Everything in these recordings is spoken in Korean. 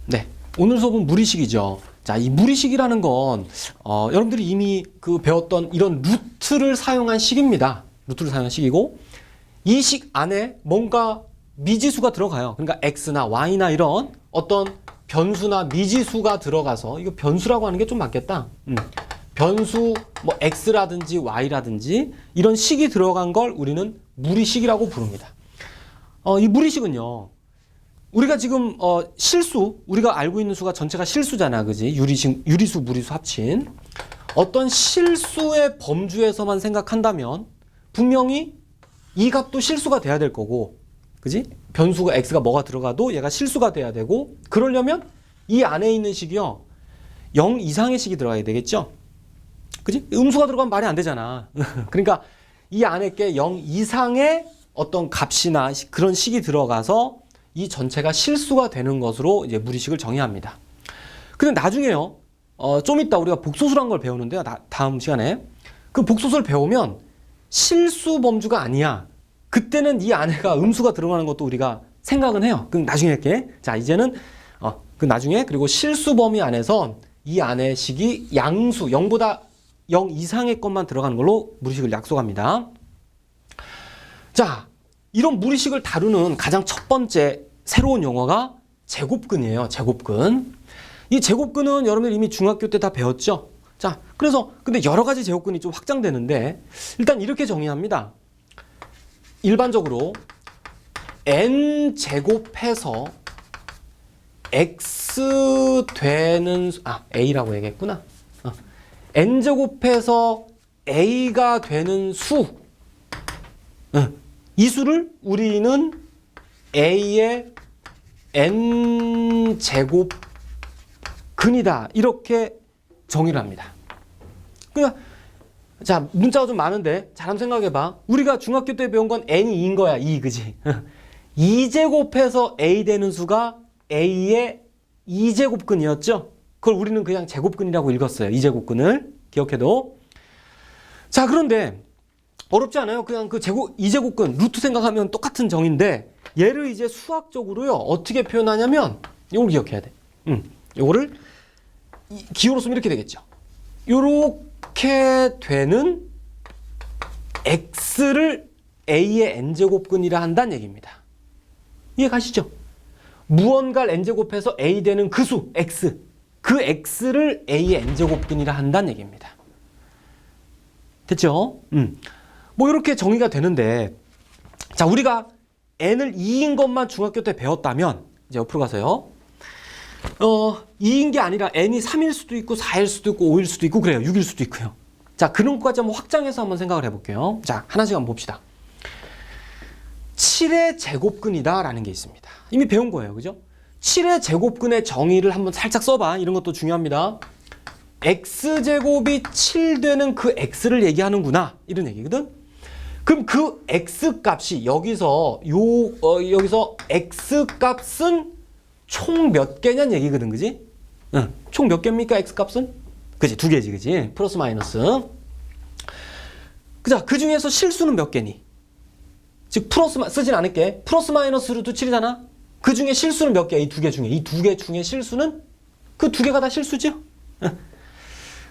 네, 오늘 수업은 무리식이죠. 자, 이 무리식이라는 건 여러분들이 이미 그 배웠던 이런 루트를 사용한 식입니다. 루트를 사용한 식이고 이 식 안에 뭔가 미지수가 들어가요. 그러니까 x나 y나 이런 어떤 변수나 미지수가 들어가서 이거 변수라고 하는 게 좀 맞겠다. 변수 뭐 x라든지 y라든지 이런 식이 들어간 걸 우리는 무리식이라고 부릅니다. 이 무리식은요. 우리가 지금 실수, 우리가 알고 있는 수가 전체가 실수잖아, 그지? 유리수, 무리수 합친 어떤 실수의 범주에서만 생각한다면 분명히 이 값도 실수가 돼야 될 거고, 그지? 변수가 x가 뭐가 들어가도 얘가 실수가 돼야 되고, 그러려면 이 안에 있는 식이요 0 이상의 식이 들어가야 되겠죠? 그지? 음수가 들어가면 말이 안 되잖아. 그러니까 이 안에 게 0 이상의 어떤 값이나 그런 식이 들어가서 이 전체가 실수가 되는 것으로 이제 무리식을 정의합니다. 근데 나중에요, 좀 이따 우리가 복소수란 걸 배우는데요. 다음 시간에. 그 복소수를 배우면 실수 범주가 아니야. 그때는 이 안에가 음수가 들어가는 것도 우리가 생각은 해요. 그럼 나중에 할게. 자, 이제는, 그 나중에, 그리고 실수 범위 안에서 이 안에 식이 양수, 0보다 0 이상의 것만 들어가는 걸로 무리식을 약속합니다. 자, 이런 무리식을 다루는 가장 첫 번째 새로운 용어가 제곱근이에요. 제곱근. 이 제곱근은 여러분들 이미 중학교 때 다 배웠죠? 자, 그래서 근데 여러 가지 제곱근이 좀 확장되는데 일단 이렇게 정의합니다. 일반적으로 n 제곱해서 x 되는 a라고 얘기했구나. n 제곱해서 a가 되는 수. 이 수를 우리는 a의 n제곱 근이다. 이렇게 정의를 합니다. 그러니까 자, 문자가 좀 많은데 잘 한번 생각해봐. 우리가 중학교 때 배운 건 n이 2인 거야. 2, 그지? 2제곱해서 a 되는 수가 a의 2제곱근이었죠? 그걸 우리는 그냥 제곱근이라고 읽었어요. 2제곱근을 기억해도. 자, 그런데 어렵지 않아요. 그냥 그 2제곱근 루트 생각하면 똑같은 정의인데 얘를 이제 수학적으로요 어떻게 표현하냐면 이걸 기억해야 돼. 요거를 기호로 쓰면 이렇게 되겠죠. 요렇게 되는 x를 a의 n제곱근이라 한다는 얘기입니다. 이해 가시죠? 무언가를 n제곱해서 a 되는 그 수 x, 그 x를 a의 n제곱근이라 한다는 얘기입니다. 됐죠? 뭐 이렇게 정의가 되는데, 자, 우리가 n을 2인 것만 중학교 때 배웠다면 이제 옆으로 가서요. 2인 게 아니라 n이 3일 수도 있고 4일 수도 있고 5일 수도 있고 그래요. 6일 수도 있고요. 자, 그런 것까지 한번 확장해서 한번 생각을 해볼게요. 자, 하나씩 한번 봅시다. 7의 제곱근이다 라는 게 있습니다. 이미 배운 거예요. 그죠? 7의 제곱근의 정의를 한번 살짝 써봐. 이런 것도 중요합니다. x제곱이 7 되는 그 x를 얘기하는구나. 이런 얘기거든. 그럼 그 x 값이 여기서 여기서 x 값은 총 몇 개냐는 얘기거든. 그지? 총 몇 개입니까? x 값은? 그지? 2개지. 그지? 플러스 마이너스. 자, 그 중에서 실수는 몇 개니? 즉 플러스 쓰진 않을게. 플러스 마이너스 루트 7이잖아. 그 중에 실수는 몇 개야? 이 2개 중에. 이 2개 중에 실수는 그 2개가 다 실수죠?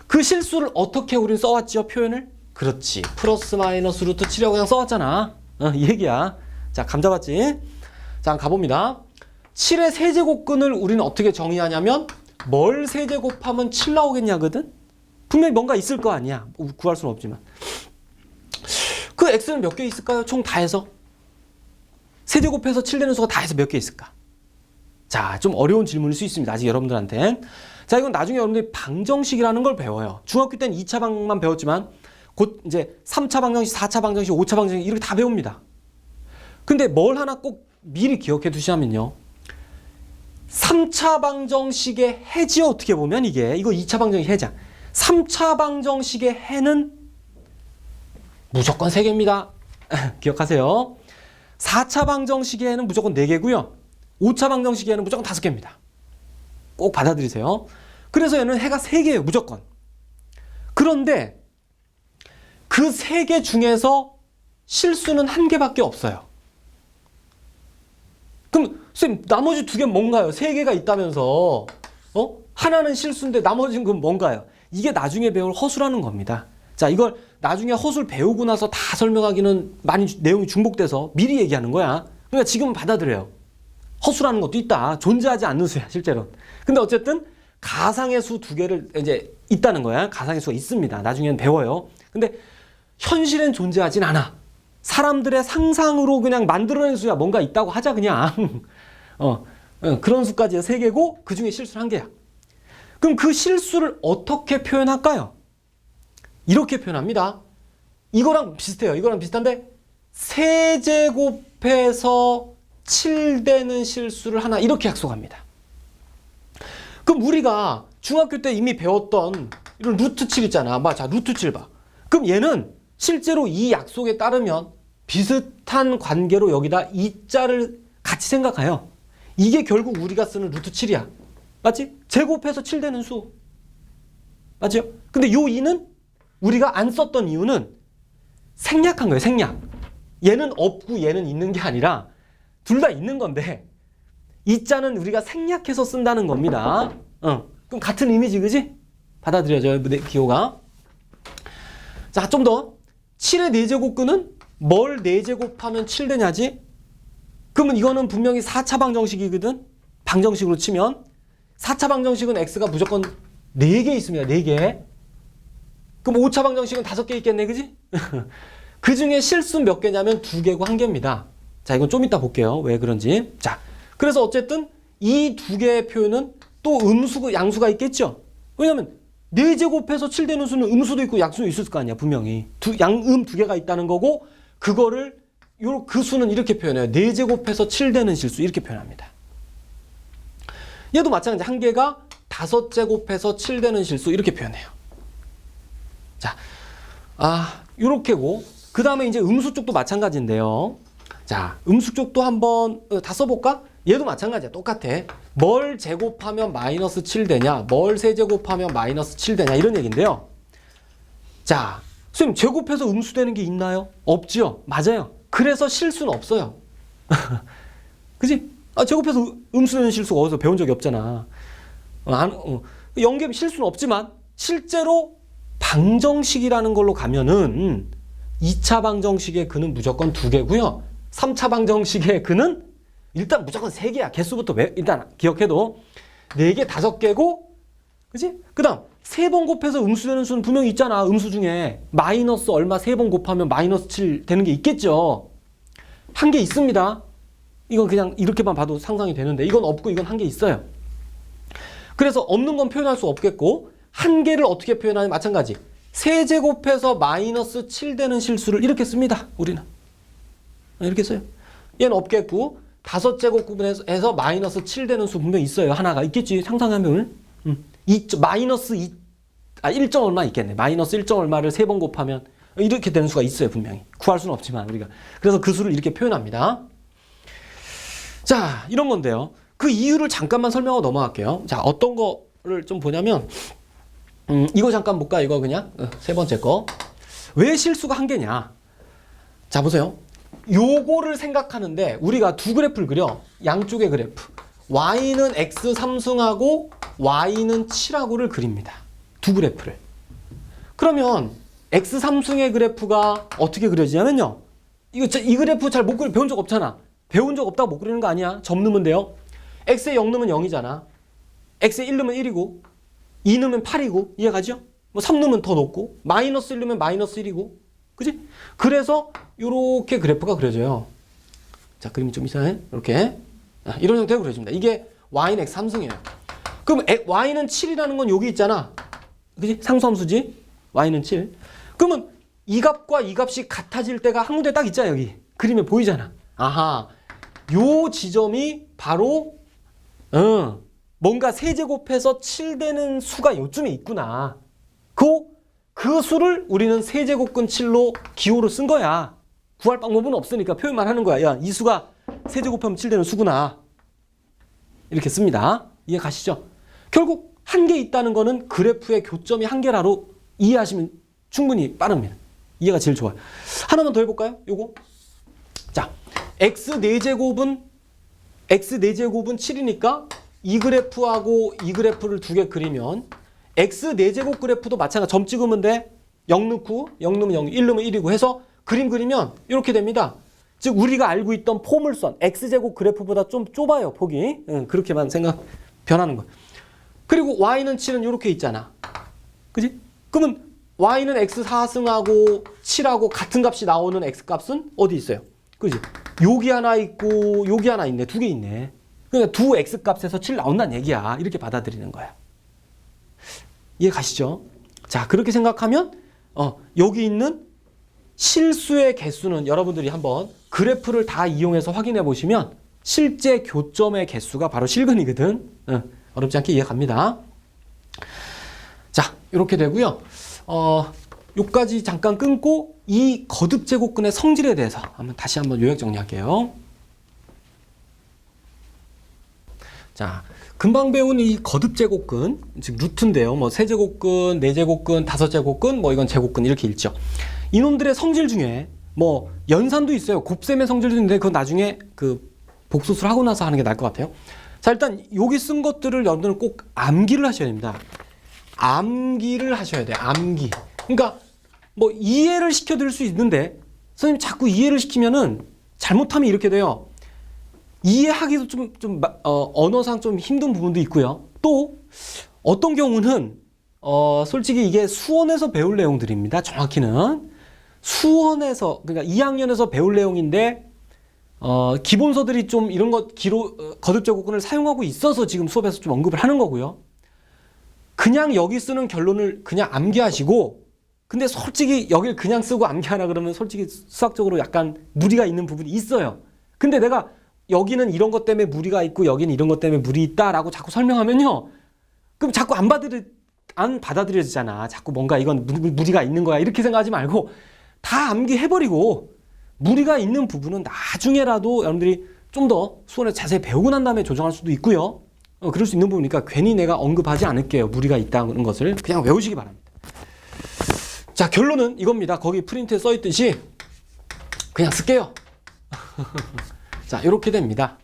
그 실수를 어떻게 우리는 써왔죠? 표현을? 그렇지. 플러스 마이너스 루트 7이라고 그냥 써왔잖아. 이 얘기야. 자, 감 잡았지? 자, 가봅니다. 7의 세제곱근을 우리는 어떻게 정의하냐면 뭘 세제곱하면 7 나오겠냐거든? 분명히 뭔가 있을 거 아니야. 구할 수는 없지만. 그 x는 몇 개 있을까요? 총 다 해서? 세제곱해서 7 되는 수가 다 해서 몇 개 있을까? 자, 좀 어려운 질문일 수 있습니다. 아직 여러분들한테. 자, 이건 나중에 여러분들이 방정식이라는 걸 배워요. 중학교 때는 2차 방만 배웠지만 곧 이제 3차 방정식, 4차 방정식, 5차 방정식 이렇게 다 배웁니다. 근데 뭘 하나 꼭 미리 기억해 두시면요. 3차 방정식의 해지요. 어떻게 보면 이거 2차 방정식 해자. 3차 방정식의 해는 무조건 3개입니다. 기억하세요. 4차 방정식의 해는 무조건 4개고요. 5차 방정식의 해는 무조건 5개입니다. 꼭 받아들이세요. 그래서 얘는 해가 3개예요. 무조건. 그런데 그 3개 중에서 실수는 1개밖에 없어요. 그럼 선생님, 나머지 두 개는 뭔가요? 세 개가 있다면서. 하나는 실수인데 나머지는 그건 뭔가요? 이게 나중에 배울 허수라는 겁니다. 자, 이걸 나중에 허수를 배우고 나서 다 설명하기는 많이 내용이 중복돼서 미리 얘기하는 거야. 그러니까 지금은 받아들여요. 허수라는 것도 있다. 존재하지 않는 수야, 실제로. 근데 어쨌든 가상의 수 두 개를 이제 있다는 거야. 가상의 수가 있습니다. 나중에는 배워요. 근데 현실엔 존재하진 않아. 사람들의 상상으로 그냥 만들어낸 수야. 뭔가 있다고 하자, 그냥. 그런 수까지 세 개고, 그 중에 실수는 한 개야. 그럼 그 실수를 어떻게 표현할까요? 이렇게 표현합니다. 이거랑 비슷해요. 이거랑 비슷한데, 세제곱해서 7되는 실수를 하나, 이렇게 약속합니다. 그럼 우리가 중학교 때 이미 배웠던 이런 루트 7 있잖아. 자, 루트 7 봐. 그럼 얘는 실제로 이 약속에 따르면 비슷한 관계로 여기다 이자를 같이 생각해요. 이게 결국 우리가 쓰는 루트 7이야. 맞지? 제곱해서 7되는 수. 맞죠? 근데 요 2는 우리가 안 썼던 이유는 생략한 거예요. 생략. 얘는 없고 얘는 있는 게 아니라 둘 다 있는 건데 이자는 우리가 생략해서 쓴다는 겁니다. 그럼 같은 의미지, 그지? 받아들여져요, 기호가. 자, 좀 더. 7의 4제곱근은 뭘 4제곱하면 7 되냐지? 그러면 이거는 분명히 4차 방정식이거든? 방정식으로 치면. 4차 방정식은 x가 무조건 4개 있습니다. 4개. 그럼 5차 방정식은 5개 있겠네, 그지? 그 중에 실수 몇 개냐면 2개고 1개입니다. 자, 이건 좀 이따 볼게요. 왜 그런지. 자, 그래서 어쨌든 이 두 개의 표현은 또 음수, 양수가 있겠죠? 왜냐면 4제곱해서 7 되는 수는 음수도 있고 약수도 있을 거 아니야, 분명히. 양음 두 개가 있다는 거고, 그거를, 그 수는 이렇게 표현해요. 4제곱해서 7 되는 실수, 이렇게 표현합니다. 얘도 마찬가지. 한 개가 5제곱해서 7 되는 실수, 이렇게 표현해요. 자, 요렇게고, 그 다음에 이제 음수 쪽도 마찬가지인데요. 자, 음수 쪽도 한번 다 써볼까? 얘도 마찬가지야. 똑같아. 뭘 제곱하면 마이너스 7 되냐? 뭘 세제곱하면 마이너스 7 되냐? 이런 얘기인데요. 자, 선생님, 제곱해서 음수 되는 게 있나요? 없지요? 맞아요. 그래서 실수는 없어요. 그지? 제곱해서 음수 되는 실수가 어디서 배운 적이 없잖아. 연계 실수는 없지만 실제로 방정식이라는 걸로 가면은 2차 방정식의 근은 무조건 2개고요. 3차 방정식의 근은 일단 무조건 3개야. 개수부터 일단 기억해도 4개, 5개고, 그치? 그 다음, 3번 곱해서 음수 되는 수는 분명히 있잖아. 음수 중에. 마이너스 얼마 3번 곱하면 마이너스 7 되는 게 있겠죠. 한 개 있습니다. 이건 그냥 이렇게만 봐도 상상이 되는데, 이건 없고 이건 한 개 있어요. 그래서 없는 건 표현할 수 없겠고, 한 개를 어떻게 표현하냐 마찬가지. 세제곱해서 마이너스 7 되는 실수를 이렇게 씁니다. 우리는. 이렇게 써요. 얘는 없겠고, 5제곱해서 마이너스 7 되는 수 분명히 있어요. 하나가 있겠지. 상상하면. 마이너스 1점 얼마 있겠네. 마이너스 1점 얼마를 3번 곱하면 이렇게 되는 수가 있어요. 분명히. 구할 수는 없지만 우리가. 그래서 그 수를 이렇게 표현합니다. 자, 이런 건데요. 그 이유를 잠깐만 설명하고 넘어갈게요. 자, 어떤 거를 좀 보냐면 이거 잠깐 볼까? 이거 그냥 세 번째 거. 왜 실수가 한 개냐? 자, 보세요. 요거를 생각하는데 우리가 두 그래프를 그려. 양쪽의 그래프. y는 x 3승하고 y는 7하고를 그립니다. 두 그래프를. 그러면 x 3승의 그래프가 어떻게 그려지냐면요. 이 그래프 잘 못 배운 적 없잖아. 배운 적 없다고 못 그리는 거 아니야. 점 넣으면 돼요. x에 0 넣으면 0이잖아. x에 1 넣으면 1이고 2 넣으면 8이고 이해가죠? 뭐 3 넣으면 더 높고 마이너스 1 넣으면 마이너스 1이고 그지? 그래서 요렇게 그래프가 그려져요. 자, 그림이 좀 이상해. 이렇게 이런 형태로 그려집니다. 이게 y는 x 3승이에요. 그럼 y는 7이라는 건 여기 있잖아. 그지? 상수함수지? y는 7. 그러면 이 값과 이 값이 같아질 때가 한 군데 딱 있잖아. 여기 그림에 보이잖아. 아하, 요 지점이 바로 뭔가 세제곱해서 7 되는 수가 요쯤에 있구나. 그 수를 우리는 세제곱근 7로 기호로 쓴 거야. 구할 방법은 없으니까 표현만 하는 거야. 야, 이 수가 세제곱하면 7 되는 수구나. 이렇게 씁니다. 이해 가시죠? 결국 한 개 있다는 거는 그래프의 교점이 한 개라로 이해하시면 충분히 빠릅니다. 이해가 제일 좋아요. 하나만 더 해볼까요? 요거. 자, x 4제곱은 x 4제곱은 7이니까 이 그래프하고 이 그래프를 두 개 그리면 x 4제곱 그래프도 마찬가지. 점 찍으면 돼. 0 넣고 0 넣으면 0, 1 넣으면 1이고 해서 그림 그리면 이렇게 됩니다. 즉 우리가 알고 있던 포물선 x제곱 그래프보다 좀 좁아요. 폭이. 그렇게만 변하는 거예요. 그리고 y는 7은 이렇게 있잖아. 그지? 그러면 y는 x 4승하고 7하고 같은 값이 나오는 x값은 어디 있어요? 그지? 여기 하나 있고 여기 하나 있네. 두 개 있네. 그러니까 두 x값에서 7 나온다는 얘기야. 이렇게 받아들이는 거야. 이해 가시죠? 자, 그렇게 생각하면 여기 있는 실수의 개수는 여러분들이 한번 그래프를 다 이용해서 확인해 보시면 실제 교점의 개수가 바로 실근이거든. 어렵지 않게 이해갑니다. 자, 이렇게 되고요. 요까지 잠깐 끊고 이 거듭제곱근의 성질에 대해서 다시 한번 요약 정리할게요. 자, 금방 배운 이 거듭제곱근, 즉 루트인데요. 뭐 세제곱근, 네제곱근, 다섯제곱근, 뭐 이건 제곱근 이렇게 읽죠. 이놈들의 성질 중에 뭐 연산도 있어요. 곱셈의 성질도 있는데 그건 나중에 그 복수술 하고 나서 하는 게 나을 것 같아요. 자, 일단 여기 쓴 것들을 여러분들은 꼭 암기를 하셔야 됩니다. 암기를 하셔야 돼요. 암기. 그러니까 뭐 이해를 시켜드릴 수 있는데 선생님 자꾸 이해를 시키면은 잘못하면 이렇게 돼요. 이해하기도 언어상 좀 힘든 부분도 있고요. 또 어떤 경우는 솔직히 이게 수원에서 배울 내용들입니다. 정확히는 수원에서 그러니까 2학년에서 배울 내용인데 기본서들이 좀 이런 것 거듭제곱근을 사용하고 있어서 지금 수업에서 좀 언급을 하는 거고요. 그냥 여기 쓰는 결론을 그냥 암기하시고 근데 솔직히 여길 그냥 쓰고 암기하라 그러면 솔직히 수학적으로 약간 무리가 있는 부분이 있어요. 근데 내가 여기는 이런 것 때문에 무리가 있고 여기는 이런 것 때문에 무리 있다라고 자꾸 설명하면요. 그럼 자꾸 안 받아들여지잖아. 자꾸 뭔가 이건 무리가 있는 거야. 이렇게 생각하지 말고 다 암기해버리고 무리가 있는 부분은 나중에라도 여러분들이 좀 더 수원에서 자세히 배우고 난 다음에 조정할 수도 있고요. 그럴 수 있는 부분이니까 괜히 내가 언급하지 않을게요. 무리가 있다는 것을 그냥 외우시기 바랍니다. 자, 결론은 이겁니다. 거기 프린트에 써있듯이 그냥 쓸게요. 자, 이렇게 됩니다.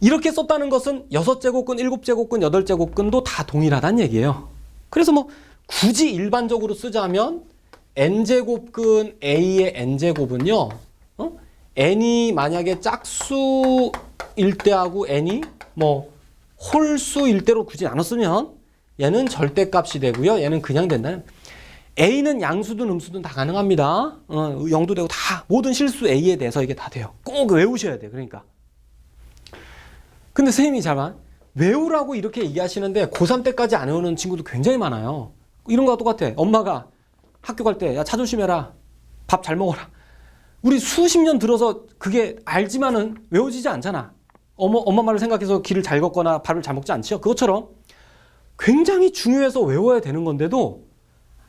이렇게 썼다는 것은 6제곱근, 7제곱근, 8제곱근도 다 동일하다는 얘기예요. 그래서 뭐 굳이 일반적으로 쓰자면 n제곱근 a의 n제곱은요. n이 만약에 짝수일 때하고 n이 뭐 홀수일 때로 굳이 나눴으면 얘는 절대값이 되고요. 얘는 그냥 된다는. a는 양수든 음수든 다 가능합니다. 0도 되고 다 모든 실수 a에 대해서 이게 다 돼요. 꼭 외우셔야 돼요. 그러니까. 근데 선생님이 잠깐 외우라고 이렇게 얘기하시는데 고3 때까지 안 외우는 친구도 굉장히 많아요. 이런 거와 똑같아. 엄마가 학교 갈 때 야, 차 조심해라. 밥 잘 먹어라. 우리 수십 년 들어서 그게 알지만은 외워지지 않잖아. 엄마 말을 생각해서 길을 잘 걷거나 밥을 잘 먹지 않죠. 그것처럼 굉장히 중요해서 외워야 되는 건데도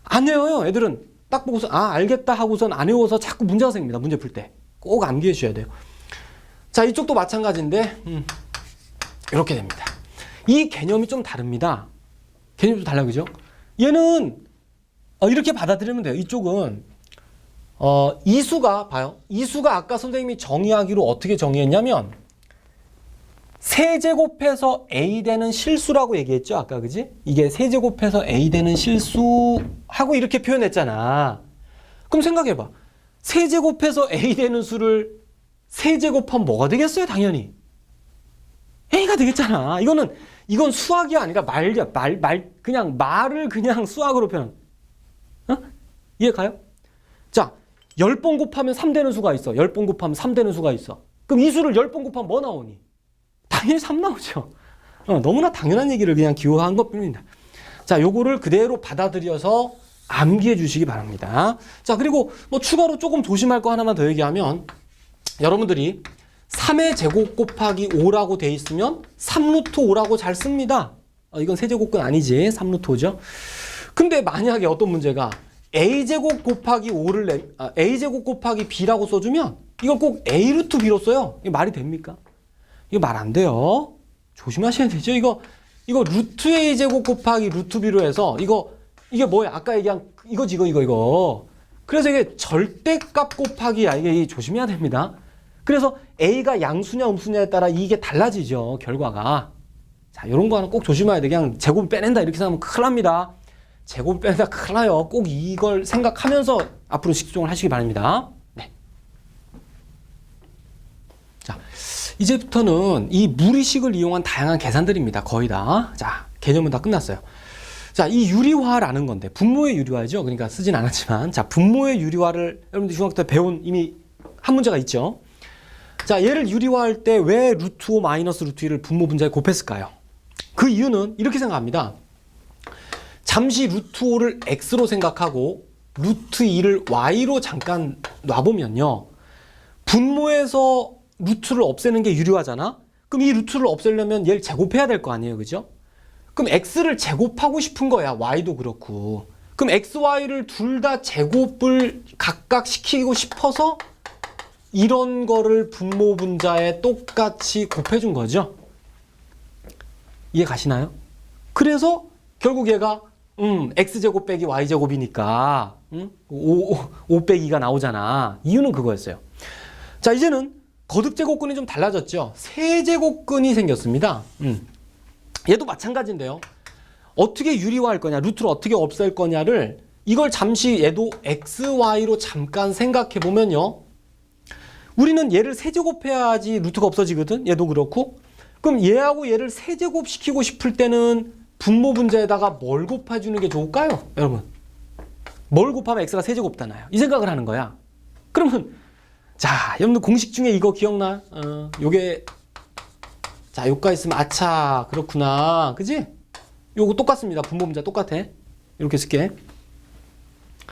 안 외워요. 애들은 딱 보고서 알겠다 하고선 안 외워서 자꾸 문제가 생깁니다. 문제 풀 때. 꼭 암기해 주셔야 돼요. 자, 이쪽도 마찬가지인데 이렇게 됩니다. 이 개념이 좀 다릅니다. 개념이 좀 달라, 그죠? 얘는 이렇게 받아들이면 돼요. 이쪽은 이수가 봐요. 이수가 아까 선생님이 정의하기로 어떻게 정의했냐면 세제곱해서 a 되는 실수라고 얘기했죠. 아까 그지? 이게 세제곱해서 a 되는 실수하고 이렇게 표현했잖아. 그럼 생각해봐. 세제곱해서 a 되는 수를 세제곱하면 뭐가 되겠어요? 당연히 a가 되겠잖아. 이건 수학이 아니라 그냥 말을 그냥 수학으로 표현. 이해 가요? 자, 10번 곱하면 3 되는 수가 있어. 10번 곱하면 3 되는 수가 있어. 그럼 이 수를 10번 곱하면 뭐 나오니? 당연히 3 나오죠. 너무나 당연한 얘기를 그냥 기호한 것뿐입니다. 자, 요거를 그대로 받아들여서 암기해 주시기 바랍니다. 자, 그리고 뭐 추가로 조금 조심할 거 하나만 더 얘기하면 여러분들이 3의 제곱 곱하기 5라고 돼 있으면 3루트 5라고 잘 씁니다. 이건 세제곱근 아니지. 3루트 5죠. 근데 만약에 어떤 문제가 a제곱 곱하기 5를 a제곱 곱하기 b라고 써주면 이걸 꼭 a루트 b로 써요. 이게 말이 됩니까? 이거 말 안 돼요. 조심하셔야 되죠. 이거 루트 a제곱 곱하기 루트 b로 해서 이게 뭐야? 아까 얘기한 이거. 그래서 이게 절대값 곱하기야. 이게 조심해야 됩니다. 그래서 A가 양수냐 음수냐에 따라 이게 달라지죠, 결과가. 자, 이런 거 하나 꼭 조심해야 돼. 그냥 제곱을 빼낸다 이렇게 생각하면 큰일 납니다. 제곱을 빼낸다 큰일 나요. 꼭 이걸 생각하면서 앞으로 식수종을 하시기 바랍니다. 네. 자, 이제부터는 이 무리식을 이용한 다양한 계산들입니다. 거의 다. 자, 개념은 다 끝났어요. 자, 이 유리화라는 건데, 분모의 유리화죠. 그러니까 쓰진 않았지만, 자, 분모의 유리화를 여러분들 중학교 때 배운 이미 한 문제가 있죠. 자, 얘를 유리화할 때 왜 루트 5 마이너스 루트 2를 분모 분자에 곱했을까요? 그 이유는 이렇게 생각합니다. 잠시 루트 5를 x로 생각하고 루트 2를 y로 잠깐 놔보면요. 분모에서 루트를 없애는 게 유리화잖아? 그럼 이 루트를 없애려면 얘를 제곱해야 될 거 아니에요, 그죠? 그럼 x를 제곱하고 싶은 거야, y도 그렇고. 그럼 x, y를 둘 다 제곱을 각각 시키고 싶어서 이런 거를 분모 분자에 똑같이 곱해준 거죠. 이해 가시나요? 그래서 결국 얘가 x제곱 빼기 y제곱이니까 5 빼기 2가 나오잖아. 이유는 그거였어요. 자, 이제는 거듭제곱근이 좀 달라졌죠. 세제곱근이 생겼습니다. 얘도 마찬가지인데요. 어떻게 유리화할 거냐, 루트를 어떻게 없앨 거냐를 이걸 잠시 얘도 x, y로 잠깐 생각해 보면요. 우리는 얘를 세제곱해야지 루트가 없어지거든. 얘도 그렇고. 그럼 얘하고 얘를 세제곱 시키고 싶을 때는 분모 분자에다가 뭘 곱해주는 게 좋을까요? 여러분, 뭘 곱하면 x가 세제곱되나요? 이 생각을 하는 거야. 그러면 자, 여러분들 공식 중에 이거 기억나? 요게 자, 요까지 있으면 아차 그렇구나, 그지? 요거 똑같습니다. 분모 분자 똑같아. 이렇게 쓸게.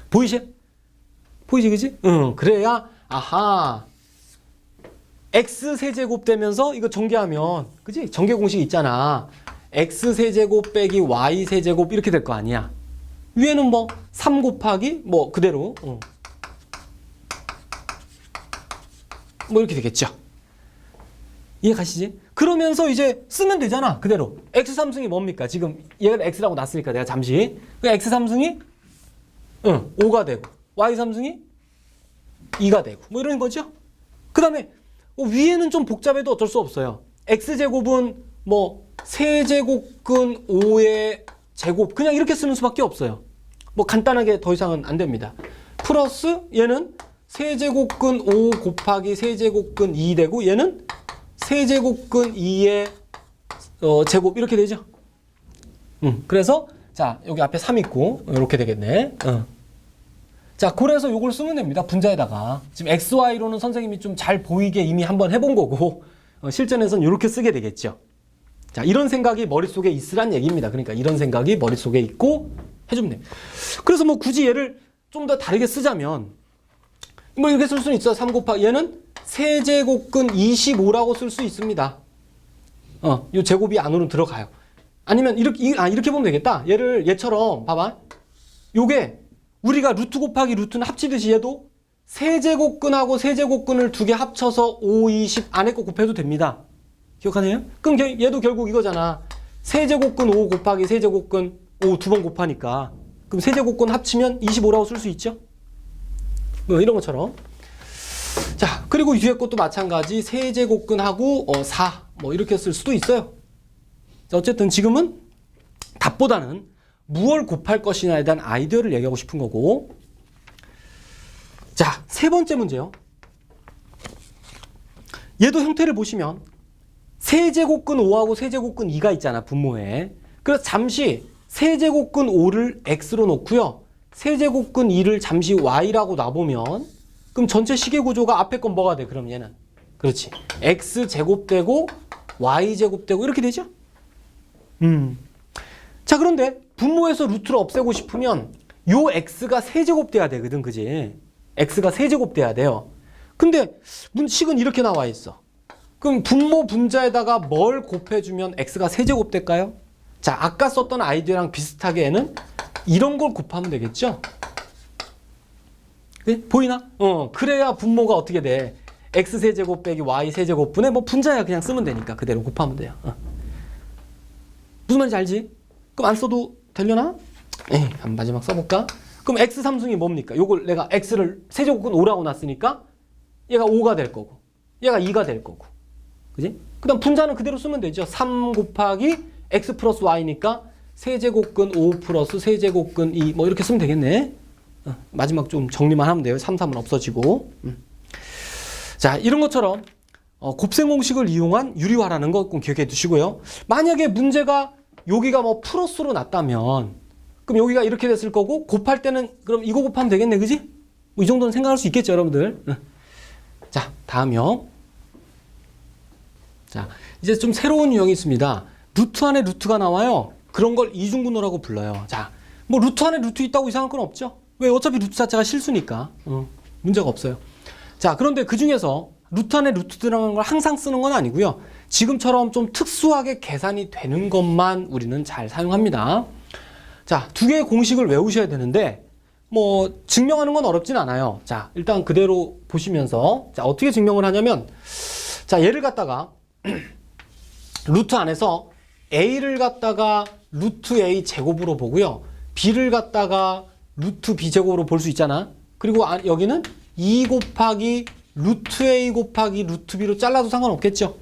보이지? 보이지, 그지? 그래야 아하, x 세제곱 되면서 이거 전개하면, 그지? 전개 공식 있잖아. x 세제곱 빼기 y 세제곱 이렇게 될 거 아니야. 위에는 뭐 3 곱하기 뭐 그대로 뭐 이렇게 되겠죠. 이해 가시지? 그러면서 이제 쓰면 되잖아, 그대로. x 삼승이 뭡니까? 지금 얘가 x라고 놨으니까 내가 잠시 그 x 삼승이 5가 되고 y 삼승이 2가 되고 뭐 이런 거죠. 그 다음에 위에는 좀 복잡해도 어쩔 수 없어요. x제곱은 뭐 세제곱근 5의 제곱, 그냥 이렇게 쓰는 수밖에 없어요. 뭐 간단하게 더 이상은 안 됩니다. 플러스 얘는 세제곱근 5 곱하기 세제곱근 2 되고 얘는 세제곱근 2의 제곱 이렇게 되죠. 그래서 자, 여기 앞에 3 있고 이렇게 되겠네. 자, 그래서 요걸 쓰면 됩니다. 분자에다가. 지금 x, y로는 선생님이 좀 잘 보이게 이미 한번 해본 거고 실전에서는 이렇게 쓰게 되겠죠. 자, 이런 생각이 머릿속에 있으란 얘기입니다. 그러니까 이런 생각이 머릿속에 있고 해주면 됩니다. 그래서 뭐 굳이 얘를 좀 더 다르게 쓰자면 뭐 이렇게 쓸 수는 있어. 3 곱하기 얘는 세제곱근 25라고 쓸 수 있습니다. 요 제곱이 안으로 들어가요. 아니면 이렇게 보면 되겠다. 얘처럼 봐봐. 요게 우리가 루트 곱하기 루트는 합치듯이 얘도 세제곱근하고 세제곱근을 두 개 합쳐서 5, 20 안에 거 곱해도 됩니다. 기억하세요? 그럼 얘도 결국 이거잖아. 세제곱근 5 곱하기 세제곱근 5 두 번 곱하니까. 그럼 세제곱근 합치면 25라고 쓸 수 있죠? 뭐 이런 것처럼. 자, 그리고 위에 것도 마찬가지. 세제곱근하고 4 뭐 이렇게 쓸 수도 있어요. 자, 어쨌든 지금은 답보다는 무엇을 곱할 것이냐에 대한 아이디어를 얘기하고 싶은 거고. 자, 세 번째 문제요. 얘도 형태를 보시면 세제곱근 5하고 세제곱근 2가 있잖아, 분모에. 그래서 잠시 세제곱근 5를 x로 놓고요. 세제곱근 2를 잠시 y라고 놔보면 그럼 전체 시계 구조가 앞에 건 뭐가 돼? 그럼 얘는 그렇지, x제곱되고 y제곱되고 이렇게 되죠? 자, 그런데 분모에서 루트를 없애고 싶으면 요 x가 세제곱 돼야 되거든, 그지? x가 세제곱 돼야 돼요. 근데 식은 이렇게 나와 있어. 그럼 분모 분자에다가 뭘 곱해주면 x가 세제곱 될까요? 자, 아까 썼던 아이디어랑 비슷하게 얘는 이런 걸 곱하면 되겠죠? 네? 보이나? 그래야 분모가 어떻게 돼? x 세제곱 빼기 y 세제곱분의 뭐 분자야 그냥 쓰면 되니까 그대로 곱하면 돼요. 무슨 말인지 알지? 그럼 안 써도 되려나? 한 마지막 써볼까? 그럼 x 삼승이 뭡니까? 요걸 내가 x를 세제곱근 5라고 놨으니까 얘가 5가 될 거고, 얘가 2가 될 거고. 그지? 그 다음 분자는 그대로 쓰면 되죠. 3 곱하기 x 플러스 y니까 세제곱근 5 플러스 세제곱근 2 뭐 이렇게 쓰면 되겠네. 마지막 좀 정리만 하면 돼요. 3, 3은 없어지고. 자, 이런 것처럼 곱셈 공식을 이용한 유리화라는 거 꼭 기억해 두시고요. 만약에 문제가 여기가 뭐 플러스로 났다면 그럼 여기가 이렇게 됐을 거고 곱할 때는 그럼 이거 곱하면 되겠네. 그지? 뭐 이 정도는 생각할 수 있겠죠, 여러분들. 자, 다음이요. 자, 이제 좀 새로운 유형이 있습니다. 루트 안에 루트가 나와요. 그런 걸 이중분호라고 불러요. 자, 뭐 루트 안에 루트 있다고 이상한 건 없죠? 왜? 어차피 루트 자체가 실수니까. 문제가 없어요. 자, 그런데 그 중에서 루트 안에 루트 들어가는 걸 항상 쓰는 건 아니고요. 지금처럼 좀 특수하게 계산이 되는 것만 우리는 잘 사용합니다. 자, 두 개의 공식을 외우셔야 되는데 뭐 증명하는 건 어렵진 않아요. 자, 일단 그대로 보시면서 자, 어떻게 증명을 하냐면 자, 얘를 갖다가 루트 안에서 a를 갖다가 루트 a 제곱으로 보고요. b를 갖다가 루트 b 제곱으로 볼 수 있잖아. 그리고 여기는 2 곱하기 루트 a 곱하기 루트 b로 잘라도 상관없겠죠.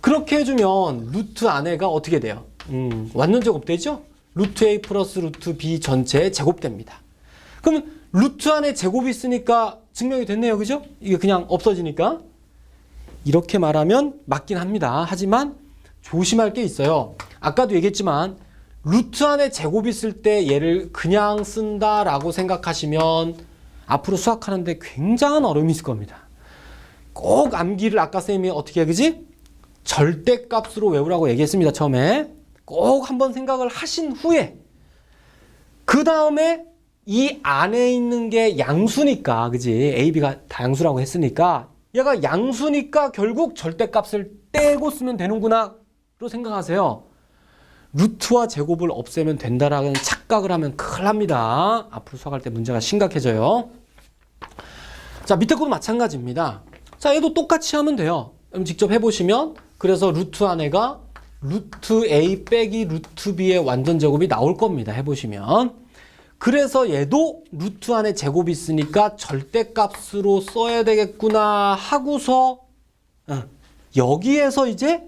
그렇게 해주면 루트 안에가 어떻게 돼요? 완전 제곱되죠? 루트 a 플러스 루트 b 전체 제곱됩니다. 그러면 루트 안에 제곱이 있으니까 증명이 됐네요. 그죠? 이게 그냥 없어지니까. 이렇게 말하면 맞긴 합니다. 하지만 조심할 게 있어요. 아까도 얘기했지만 루트 안에 제곱이 있을 때 얘를 그냥 쓴다라고 생각하시면 앞으로 수학하는데 굉장한 어려움이 있을 겁니다. 꼭 암기를 아까 쌤이 어떻게 해, 그지? 절대값으로 외우라고 얘기했습니다. 처음에. 꼭 한번 생각을 하신 후에 그 다음에 이 안에 있는 게 양수니까, 그지? A, B가 다 양수라고 했으니까 얘가 양수니까 결국 절대값을 떼고 쓰면 되는구나 로 생각하세요. 루트와 제곱을 없애면 된다라는 착각을 하면 큰일 납니다. 앞으로 수학할 때 문제가 심각해져요. 자, 밑에 것도 마찬가지입니다. 자, 얘도 똑같이 하면 돼요. 그럼 직접 해보시면 그래서 루트 안에가 루트 A 빼기 루트 B의 완전 제곱이 나올 겁니다. 해보시면. 그래서 얘도 루트 안에 제곱이 있으니까 절대값으로 써야 되겠구나 하고서 여기에서 이제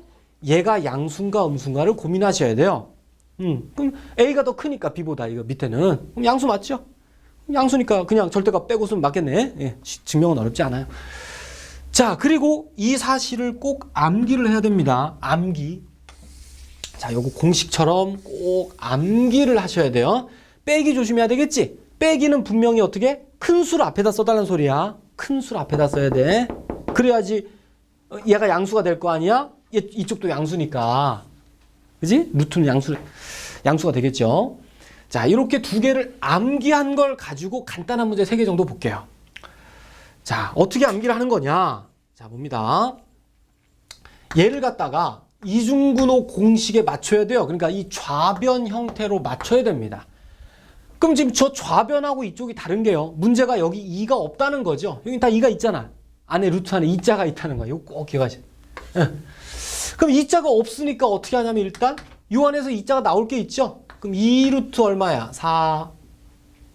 얘가 양수인가 음수인가를 고민하셔야 돼요. 그럼 A가 더 크니까 B보다 이거 밑에는 그럼 양수 맞죠? 양수니까 그냥 절대값 빼고 쓰면 맞겠네. 예, 증명은 어렵지 않아요. 자, 그리고 이 사실을 꼭 암기를 해야 됩니다. 암기. 자, 요거 공식처럼 꼭 암기를 하셔야 돼요. 빼기 조심해야 되겠지? 빼기는 분명히 어떻게? 큰 수를 앞에다 써달라는 소리야. 큰 수를 앞에다 써야 돼. 그래야지 얘가 양수가 될 거 아니야? 이쪽도 양수니까. 그지? 루트는 양수가 되겠죠. 자, 이렇게 두 개를 암기한 걸 가지고 간단한 문제 3개 정도 볼게요. 자, 어떻게 암기를 하는 거냐? 자, 봅니다. 얘를 갖다가 이중분호 공식에 맞춰야 돼요. 그러니까 이 좌변 형태로 맞춰야 됩니다. 그럼 지금 저 좌변하고 이쪽이 다른 게요. 문제가 여기 2가 없다는 거죠. 여기 다 2가 있잖아. 안에 루트 안에 2자가 있다는 거예요. 이거 꼭 기억하세요. 그럼 2자가 없으니까 어떻게 하냐면 일단 이 안에서 2자가 나올 게 있죠. 그럼 2루트 얼마야? 4,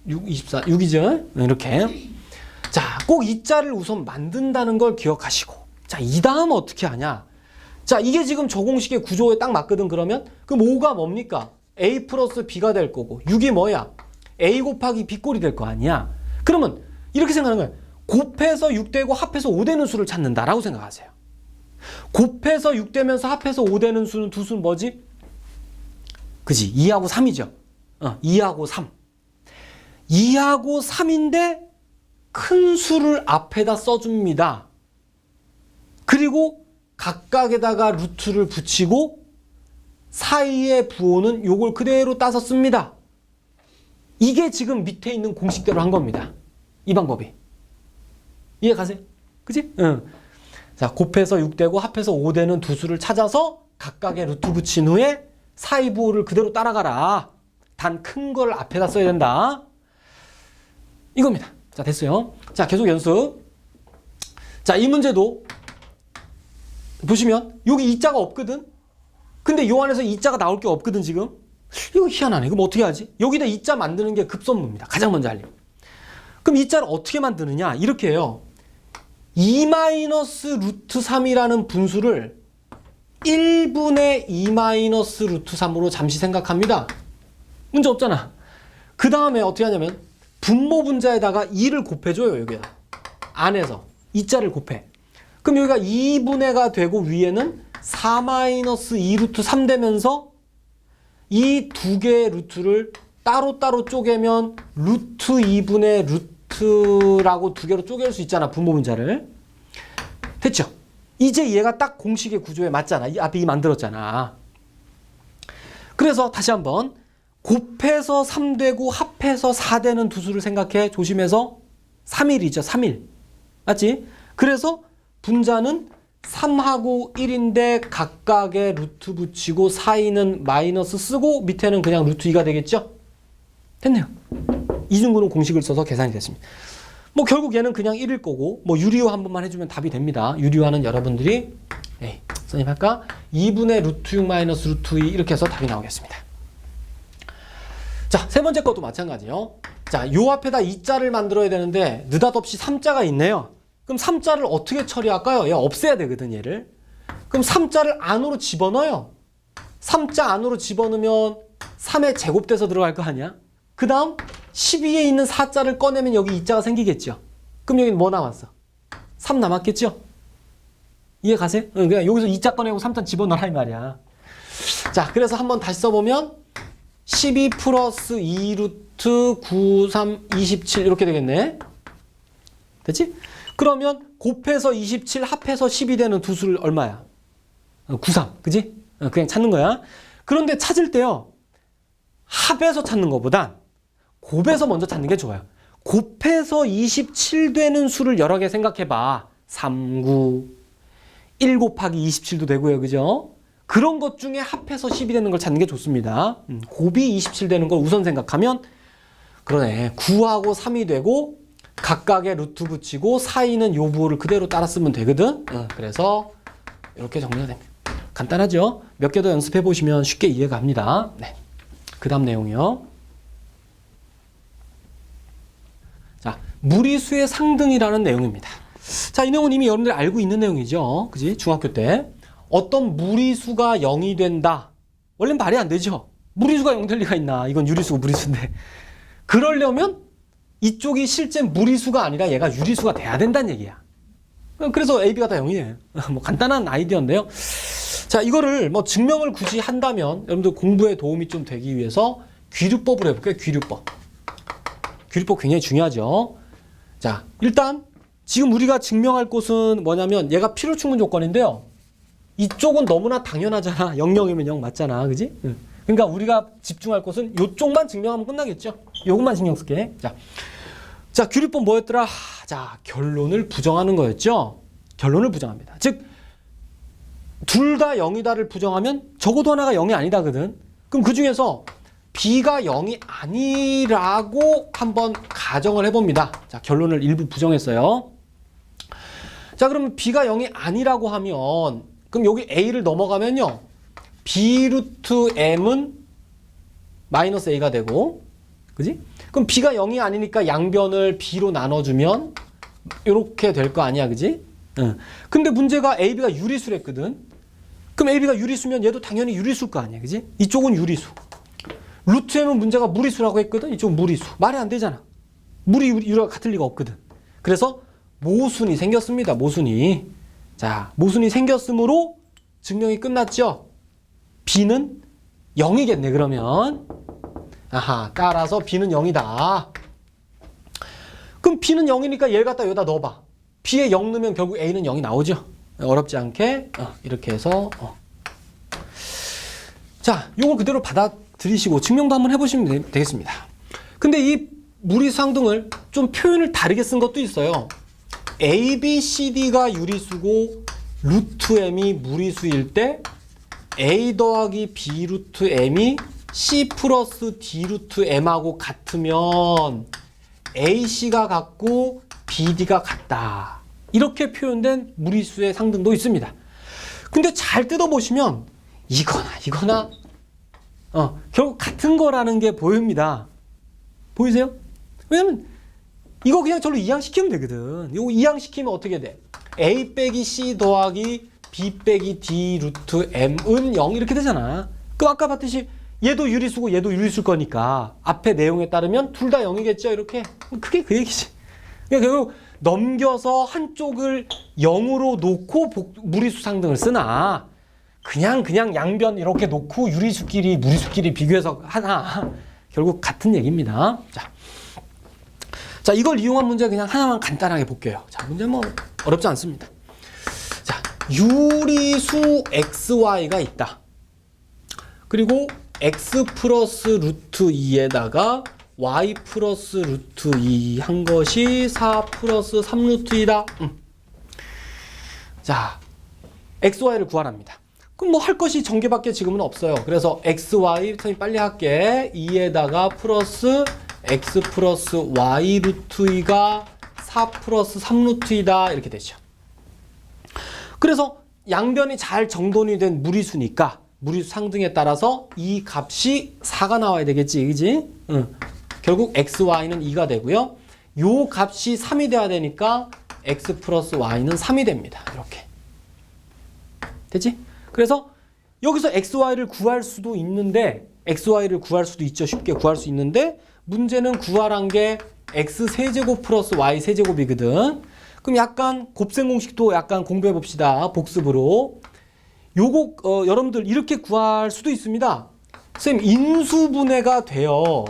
6, 24, 6이죠. 이렇게. 자, 꼭 2자를 우선 만든다는 걸 기억하시고. 자, 이 다음 어떻게 하냐? 자, 이게 지금 저 공식의 구조에 딱 맞거든. 그러면 그럼 5가 뭡니까? A 플러스 B가 될 거고 6이 뭐야? A 곱하기 B 꼴이 될 거 아니야. 그러면 이렇게 생각하는 거예요. 곱해서 6 되고 합해서 5 되는 수를 찾는다라고 생각하세요. 곱해서 6 되면서 합해서 5 되는 수는 두 수는 뭐지? 그지? 2하고 3이죠. 2하고 3. 2하고 3인데 큰 수를 앞에다 써줍니다. 그리고 각각에다가 루트를 붙이고 사이의 부호는 요걸 그대로 따서 씁니다. 이게 지금 밑에 있는 공식대로 한 겁니다. 이 방법이. 이해 가세요? 그지? 응. 자, 곱해서 6 되고 합해서 5 되는 두 수를 찾아서 각각의 루트 붙인 후에 사이 부호를 그대로 따라가라. 단 큰 걸 앞에다 써야 된다. 이겁니다. 자, 됐어요. 자, 계속 연습. 자, 이 문제도 보시면 여기 2자가 없거든. 근데 요 안에서 2자가 나올 게 없거든 지금. 이거 희한하네. 그럼 어떻게 하지? 여기다 2자 만드는 게 급선무입니다. 가장 먼저 할 일. 그럼 2자를 어떻게 만드느냐? 이렇게 해요. 2 루트 3이라는 분수를 1분의 2 루트 3으로 잠시 생각합니다. 문제 없잖아. 그 다음에 어떻게 하냐면 분모 분자에다가 2를 곱해줘요. 여기다. 안에서 2자를 곱해. 그럼 여기가 2분의가 되고 위에는 4-2 루트 3 되면서 이 두 개의 루트를 따로따로 쪼개면 루트 2분의 루트라고 두 개로 쪼갤 수 있잖아. 분모 분자를. 됐죠? 이제 얘가 딱 공식의 구조에 맞잖아. 이 앞에 이 만들었잖아. 그래서 다시 한번 곱해서 3 되고 합해서 4 되는 두 수를 생각해. 조심해서 3일이죠. 3일. 맞지? 그래서 분자는 3하고 1인데 각각의 루트 붙이고 사이는 마이너스 쓰고 밑에는 그냥 루트 2가 되겠죠? 됐네요. 이중근호 공식을 써서 계산이 됐습니다. 뭐 결국 얘는 그냥 1일 거고 뭐 유리화 한 번만 해주면 답이 됩니다. 유리화는 여러분들이 선생님 할까? 2분의 루트 6 마이너스 루트 2 이렇게 해서 답이 나오겠습니다. 자, 세 번째 것도 마찬가지요. 자, 요 앞에다 2자를 만들어야 되는데 느닷없이 3자가 있네요. 그럼 3자를 어떻게 처리할까요? 얘 없애야 되거든, 얘를. 그럼 3자를 안으로 집어넣어요. 3자 안으로 집어넣으면 3의 제곱돼서 들어갈 거 아니야? 그 다음 12에 있는 4자를 꺼내면 여기 2자가 생기겠죠. 그럼 여기는 뭐 남았어? 3 남았겠죠? 이해 가세요? 그냥 여기서 2자 꺼내고 3자 집어넣으라 이 말이야. 자, 그래서 한번 다시 써보면 12 플러스 2 루트 9, 3, 27 이렇게 되겠네. 됐지? 그러면 곱해서 27, 합해서 10이 되는 두 수를 얼마야? 93, 그지? 그냥 찾는 거야. 그런데 찾을 때요. 합해서 찾는 것보단 곱해서 먼저 찾는 게 좋아요. 곱해서 27 되는 수를 여러 개 생각해봐. 3, 9, 1 곱하기 27도 되고요. 그죠? 그런 것 중에 합해서 10이 되는 걸 찾는 게 좋습니다. 곱이 27 되는 걸 우선 생각하면 그러네. 9하고 3이 되고 각각의 루트 붙이고 사이는 요 부호를 그대로 따라 쓰면 되거든. 그래서 이렇게 정리가 됩니다. 간단하죠? 몇 개 더 연습해 보시면 쉽게 이해가 갑니다. 네. 그 다음 내용이요. 자, 무리수의 상등이라는 내용입니다. 자, 이 내용은 이미 여러분들이 알고 있는 내용이죠. 그지? 중학교 때. 어떤 무리수가 0이 된다. 원래는 말이 안 되죠. 무리수가 0 될 리가 있나. 이건 유리수고 무리수인데. 그러려면 이쪽이 실제 무리수가 아니라 얘가 유리수가 돼야 된다는 얘기야. 그래서 A, B가 다 0이에요. 뭐 간단한 아이디어인데요. 자, 이거를 뭐 증명을 굳이 한다면 여러분들 공부에 도움이 좀 되기 위해서 귀류법을 해볼게요. 귀류법. 귀류법 굉장히 중요하죠. 자, 일단 지금 우리가 증명할 것은 뭐냐면 얘가 필요 충분 조건인데요. 이쪽은 너무나 당연하잖아. 0이면 0 맞잖아. 그지? 그러니까 우리가 집중할 것은 이쪽만 증명하면 끝나겠죠. 요것만 신경 쓸게. 자, 귀류법 뭐였더라? 자, 결론을 부정하는 거였죠. 결론을 부정합니다. 즉, 둘 다 0이다를 부정하면 적어도 하나가 0이 아니다거든. 그럼 그 중에서 B가 0이 아니라고 한번 가정을 해봅니다. 자, 결론을 일부 부정했어요. 자, 그러면 B가 0이 아니라고 하면 그럼 여기 A를 넘어가면요. B 루트 M은 마이너스 A가 되고, 그지? 그럼 B가 0이 아니니까 양변을 B로 나눠주면 이렇게 될 거 아니야, 그지? 근데 문제가 A, B가 유리수랬거든. 그럼 A, B가 유리수면 얘도 당연히 유리수일 거 아니야, 그지? 이쪽은 유리수. 루트 M은 문제가 무리수라고 했거든. 이쪽은 무리수. 말이 안 되잖아. 무리, 유리가 같을 리가 없거든. 그래서 모순이 생겼습니다, 모순이. 자, 모순이 생겼으므로 증명이 끝났죠. B는 0이겠네, 그러면. 아하, 따라서 B는 0이다. 그럼 B는 0이니까 얘를 갖다 여기다 넣어봐. B에 0 넣으면 결국 A는 0이 나오죠. 어렵지 않게 이렇게 해서 자, 요걸 그대로 받아들이시고 증명도 한번 해보시면 되겠습니다. 근데 이 무리상등을 좀 표현을 다르게 쓴 것도 있어요. A, B, C, D가 유리수고 루트 M이 무리수일 때 A 더하기 B 루트 M이 C 플러스 D 루트 M하고 같으면 AC가 같고 BD가 같다. 이렇게 표현된 무리수의 상등도 있습니다. 근데 잘 뜯어보시면 이거나 결국 같은 거라는 게 보입니다. 보이세요? 왜냐면 이거 그냥 절로 이항시키면 되거든. 이거 이항시키면 어떻게 돼? a 빼기 c 더하기 b 빼기 d 루트 m은 0 이렇게 되잖아. 그럼 아까 봤듯이 얘도 유리수고 얘도 유리수일 거니까 앞에 내용에 따르면 둘 다 0이겠죠 이렇게. 그게 그 얘기지. 그러니까 결국 넘겨서 한쪽을 0으로 놓고 무리수 상등을 쓰나 그냥 양변 이렇게 놓고 유리수끼리 무리수끼리 비교해서 하나 결국 같은 얘기입니다. 자, 이걸 이용한 문제 그냥 하나만 간단하게 볼게요. 자, 문제 뭐 어렵지 않습니다. 자, 유리수 xy가 있다. 그리고 x 플러스 루트 2에다가 y 플러스 루트 2 한 것이 4 플러스 3 루트 2다. 자, xy를 구하랍니다. 그럼 뭐 할 것이 전개밖에 지금은 없어요. 그래서 xy 선생님 빨리 할게. 2에다가 플러스 x 플러스 y 루트 2가 4 플러스 3 루트 2다 이렇게 되죠. 그래서 양변이 잘 정돈이 된 무리수니까 무리수 상등에 따라서 이 값이 4가 나와야 되겠지, 그지? 결국 xy는 2가 되고요. 요 값이 3이 돼야 되니까 x 플러스 y는 3이 됩니다. 이렇게. 됐지? 그래서 여기서 xy를 구할 수도 있는데 xy를 구할 수도 있죠. 쉽게 구할 수 있는데 문제는 구하란 게 x세제곱 플러스 y세제곱이거든. 그럼 약간 곱셈 공식도 약간 공부해 봅시다. 복습으로. 요거 여러분들 이렇게 구할 수도 있습니다. 선생님 인수분해가 돼요.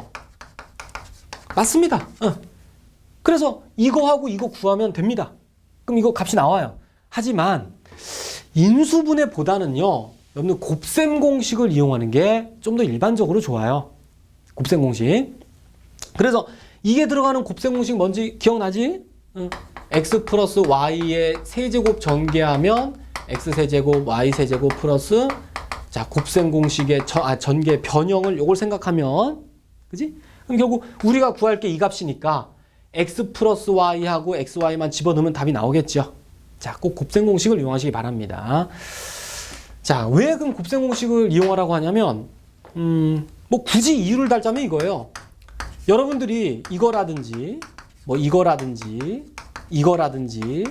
맞습니다. 그래서 이거하고 이거 구하면 됩니다. 그럼 이거 값이 나와요. 하지만 인수분해보다는요. 여러분들 곱셈 공식을 이용하는 게 좀 더 일반적으로 좋아요. 곱셈 공식. 그래서 이게 들어가는 곱셈 공식 뭔지 기억나지? x 플러스 y의 세제곱 전개하면 x세제곱 y세제곱 플러스 자 곱셈 공식의 전개 변형을 요걸 생각하면 그지? 그럼 결국 우리가 구할 게 이 값이니까 x 플러스 y하고 xy만 집어넣으면 답이 나오겠죠. 자, 꼭 곱셈 공식을 이용하시기 바랍니다. 자, 왜 그럼 곱셈 공식을 이용하라고 하냐면 뭐 굳이 이유를 달자면 이거예요. 여러분들이 이거라든지 뭐 이거라든지 이거라든지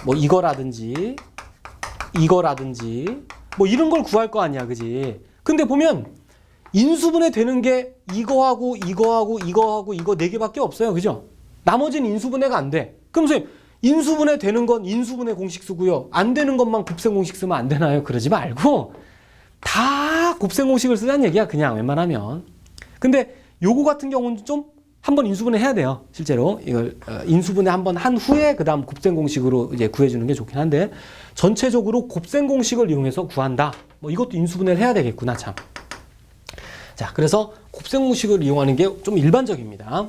뭐 이거라든지 이거라든지 뭐 이런 걸 구할 거 아니야, 그지? 근데 보면 인수분해 되는 게 이거하고 이거하고 이거하고 이거 네 개밖에 없어요, 그죠? 나머지는 인수분해가 안 돼. 그럼 선생님 인수분해 되는 건 인수분해 공식 쓰고요. 안 되는 것만 곱셈 공식 쓰면 안 되나요? 그러지 말고 다 곱셈 공식을 쓰자는 얘기야, 그냥 웬만하면. 근데 요거 같은 경우는 좀 한번 인수분해 해야 돼요, 실제로. 이걸 인수분해 한번 한 후에 그 다음 곱셈 공식으로 이제 구해주는 게 좋긴 한데 전체적으로 곱셈 공식을 이용해서 구한다. 뭐 이것도 인수분해를 해야 되겠구나, 참. 자, 그래서 곱셈 공식을 이용하는 게 좀 일반적입니다.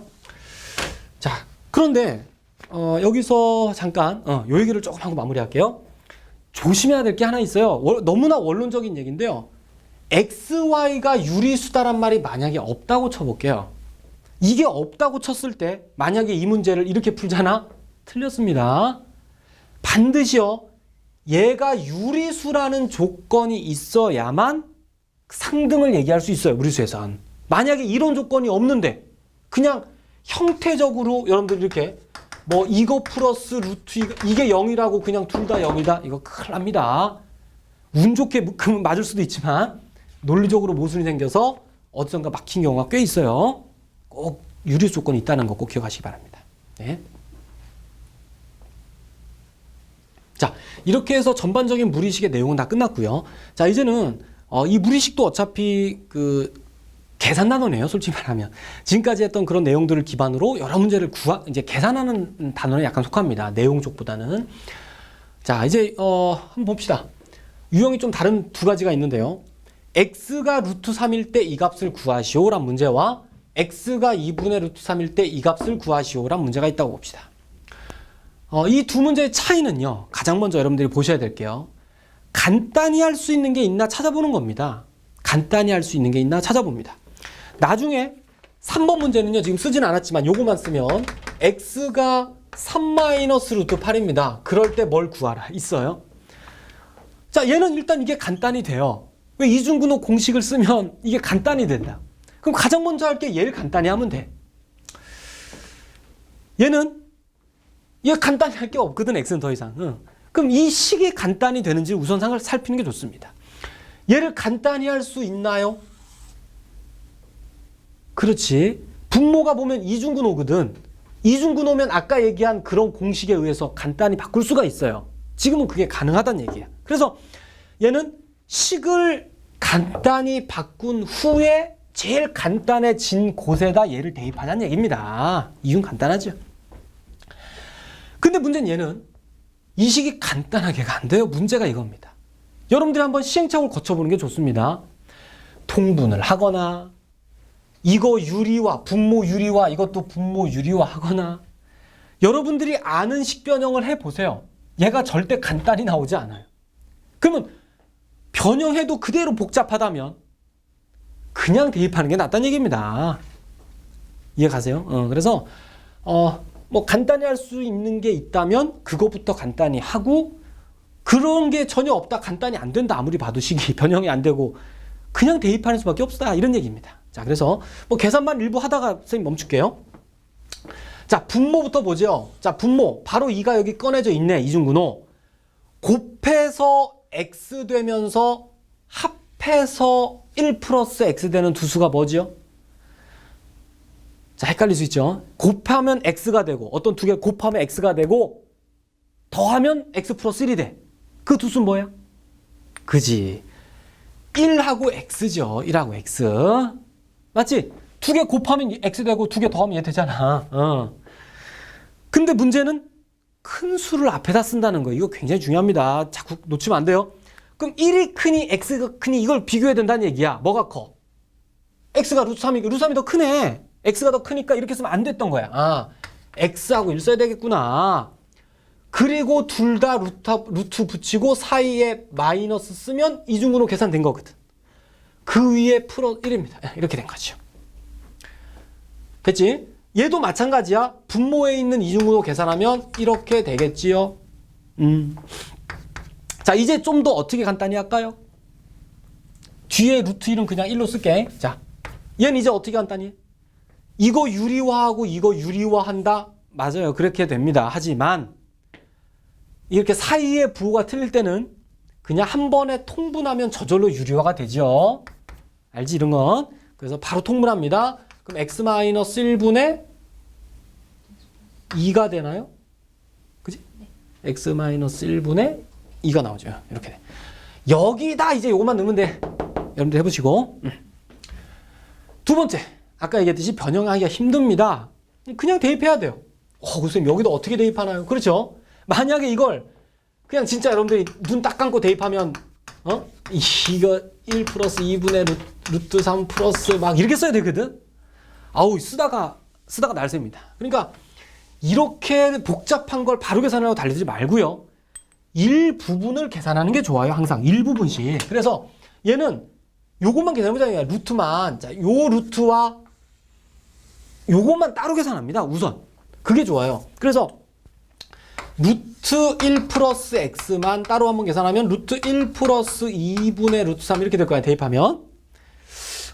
자, 그런데 여기서 잠깐 요 얘기를 조금 하고 마무리할게요. 조심해야 될 게 하나 있어요. 너무나 원론적인 얘기인데요. XY가 유리수다란 말이 만약에 없다고 쳐볼게요. 이게 없다고 쳤을 때 만약에 이 문제를 이렇게 풀잖아? 틀렸습니다. 반드시요. 얘가 유리수라는 조건이 있어야만 상등을 얘기할 수 있어요. 무리수에선. 만약에 이런 조건이 없는데 그냥 형태적으로 여러분들 이렇게 뭐 이거 플러스 루트 이게 0이라고 그냥 둘 다 0이다. 이거 큰일 납니다. 운 좋게 맞을 수도 있지만 논리적으로 모순이 생겨서 어디선가 막힌 경우가 꽤 있어요. 꼭 유리수 조건이 있다는 거 꼭 기억하시기 바랍니다. 네. 자, 이렇게 해서 전반적인 무리식의 내용은 다 끝났고요. 자, 이제는 이 무리식도 어차피 계산 단어네요, 솔직히 말하면. 지금까지 했던 그런 내용들을 기반으로 여러 문제를 이제 계산하는 단어에 약간 속합니다. 내용 쪽보다는. 자, 이제 한번 봅시다. 유형이 좀 다른 두 가지가 있는데요. x가 루트 3일 때 이 값을 구하시오란 문제와 x가 2분의 루트 3일 때 이 값을 구하시오란 문제가 있다고 봅시다. 이 두 문제의 차이는요. 가장 먼저 여러분들이 보셔야 될게요. 간단히 할 수 있는 게 있나 찾아보는 겁니다. 간단히 할 수 있는 게 있나 찾아봅니다. 나중에 3번 문제는요. 지금 쓰진 않았지만 요거만 쓰면 x가 3 루트 8입니다. 그럴 때 뭘 구하라 있어요. 자, 얘는 일단 이게 간단히 돼요. 왜 이중근호 공식을 쓰면 이게 간단히 된다. 그럼 가장 먼저 할 게 얘를 간단히 하면 돼. 얘 간단히 할 게 없거든, x는 더 이상. 그럼 이 식이 간단히 되는지 우선 살피는 게 좋습니다. 얘를 간단히 할 수 있나요? 그렇지. 분모가 보면 이중근호거든. 이중근호면 아까 얘기한 그런 공식에 의해서 간단히 바꿀 수가 있어요. 지금은 그게 가능하다는 얘기야. 그래서 얘는 식을 간단히 바꾼 후에 제일 간단해진 곳에다 얘를 대입하자는 얘기입니다. 이유는 간단하죠. 근데 문제는 얘는 이 식이 간단하게가 안 돼요. 문제가 이겁니다. 여러분들이 한번 시행착오를 거쳐보는 게 좋습니다. 통분을 하거나 이거 유리화, 분모 유리화, 이것도 분모 유리화 하거나 여러분들이 아는 식변형을 해보세요. 얘가 절대 간단히 나오지 않아요. 그러면 변형해도 그대로 복잡하다면 그냥 대입하는 게 낫다는 얘기입니다. 이해 가세요? 그래서 뭐 간단히 할 수 있는 게 있다면 그것부터 간단히 하고 그런 게 전혀 없다, 간단히 안 된다, 아무리 봐도 식이 변형이 안 되고 그냥 대입하는 수밖에 없다, 이런 얘기입니다. 자, 그래서 뭐 계산만 일부 하다가 선생님 멈출게요. 자, 분모부터 보죠. 자, 분모 바로 2가 여기 꺼내져 있네. 이중근호 곱해서 x 되면서 합해서 1 플러스 x 되는 두 수가 뭐죠? 자, 헷갈릴 수 있죠. 곱하면 x가 되고 어떤 두 개 곱하면 x가 되고 더하면 x 플러스 1이 돼. 그 두 수는 뭐야? 그지. 1하고 x죠. 1하고 x. 맞지? 두 개 곱하면 x 되고 두 개 더하면 얘 되잖아. 근데 문제는 큰 수를 앞에다 쓴다는 거예요. 이거 굉장히 중요합니다. 자꾸 놓치면 안 돼요. 그럼 1이 크니 x가 크니 이걸 비교해야 된다는 얘기야. 뭐가 커? x가 루트 3이 루트 3이 더 크네. x가 더 크니까 이렇게 쓰면 안 됐던 거야. 아, x하고 1 써야 되겠구나. 그리고 둘 다 루트 붙이고 사이에 마이너스 쓰면 이중근호 계산된 거거든. 그 위에 풀어 1입니다. 이렇게 된 거죠. 됐지? 얘도 마찬가지야. 분모에 있는 이중근호 계산하면 이렇게 되겠지요. 자, 이제 좀 더 어떻게 간단히 할까요? 뒤에 루트 1은 그냥 1로 쓸게. 자, 얘는 이제 어떻게 간단히 해? 이거 유리화하고 이거 유리화한다? 맞아요. 그렇게 됩니다. 하지만 이렇게 사이의 부호가 틀릴 때는 그냥 한 번에 통분하면 저절로 유리화가 되죠. 알지, 이런 건? 그래서 바로 통분합니다. 그럼 x-1분의 2가 되나요? 그지? x-1분의 2가 나오죠. 이렇게 돼. 여기다 이제 요것만 넣으면 돼. 여러분들 해보시고. 두 번째, 아까 얘기했듯이 변형하기가 힘듭니다. 그냥 대입해야 돼요. 선생님 여기도 어떻게 대입하나요? 그렇죠? 만약에 이걸 그냥 진짜 여러분들이 눈 딱 감고 대입하면 이거 1 플러스 2분의 루트 3 플러스 막 이렇게 써야 되거든? 아우, 쓰다가 날쌔입니다. 그러니까 이렇게 복잡한 걸 바로 계산하려고 달리지 말고요. 일부분을 계산하는 게 좋아요. 항상 일부분씩. 그래서 얘는 요것만 계산해보자. 루트만. 자, 요 루트와 요것만 따로 계산합니다. 우선. 그게 좋아요. 그래서 루트 1 플러스 x만 따로 한번 계산하면 루트 1 플러스 2분의 루트 3 이렇게 될 거야. 대입하면.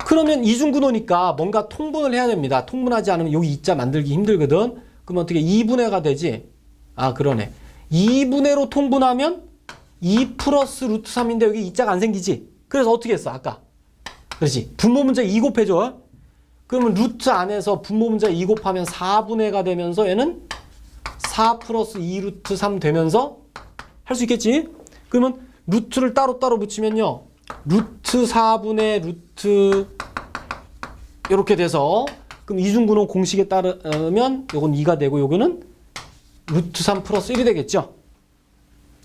그러면 이중근호니까 뭔가 통분을 해야 됩니다. 통분하지 않으면 여기 2자 만들기 힘들거든. 그러면 어떻게 2분의가 되지? 아, 그러네. 2분의로 통분하면 2 플러스 루트 3인데 여기 2자가 안 생기지? 그래서 어떻게 했어? 아까. 그렇지. 분모 문자 2 곱해줘. 그러면 루트 안에서 분모 문자 2 곱하면 4분의가 되면서 얘는 4 플러스 2 루트 3 되면서 할 수 있겠지? 그러면 루트를 따로따로 붙이면요. 루트 4분의 루트 이렇게 돼서 그럼 이중근호 공식에 따르면 요건 2가 되고 요거는 루트 3 플러스 1이 되겠죠?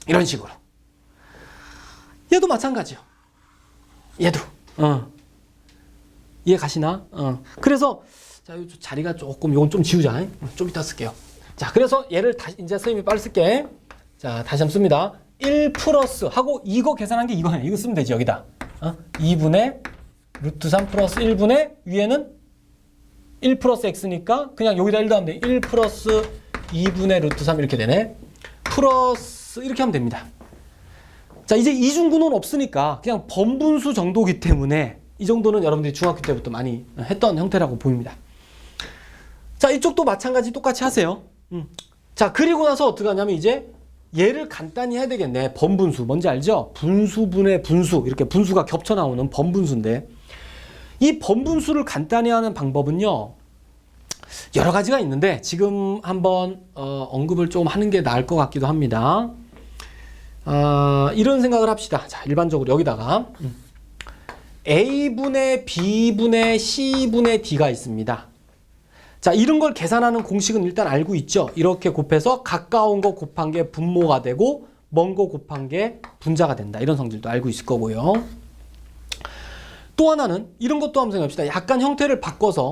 이런 식으로. 얘도 마찬가지요. 얘도. 이해 가시나? 그래서 자, 요 자리가 조금 요건 좀 지우자. 좀 이따 쓸게요. 자, 그래서 얘를 다시 이제 선생님이 빨리 쓸게. 자, 다시 한번 씁니다. 1 플러스 하고 이거 계산한 게 이거네. 이거 쓰면 되지, 여기다. 2분의 루트 3 플러스 1분의 위에는 1 플러스 x니까 그냥 여기다 1 더하면 돼. 1 플러스 2분의 루트 3 이렇게 되네. 플러스 이렇게 하면 됩니다. 자, 이제 이중근호는 없으니까 그냥 번분수 정도기 때문에 이 정도는 여러분들이 중학교 때부터 많이 했던 형태라고 보입니다. 자, 이쪽도 마찬가지 똑같이 하세요. 자, 그리고 나서 어떻게 하냐면 이제 얘를 간단히 해야 되겠네. 번분수. 뭔지 알죠? 분수분의 분수. 이렇게 분수가 겹쳐 나오는 번분수인데 이 번분수를 간단히 하는 방법은요. 여러 가지가 있는데 지금 한번 언급을 좀 하는 게 나을 것 같기도 합니다. 이런 생각을 합시다. 자, 일반적으로 여기다가 A분의 B분의 C분의 D가 있습니다. 자, 이런 걸 계산하는 공식은 일단 알고 있죠. 이렇게 곱해서 가까운 거 곱한 게 분모가 되고 먼 거 곱한 게 분자가 된다. 이런 성질도 알고 있을 거고요. 또 하나는 이런 것도 한번 생각합시다. 약간 형태를 바꿔서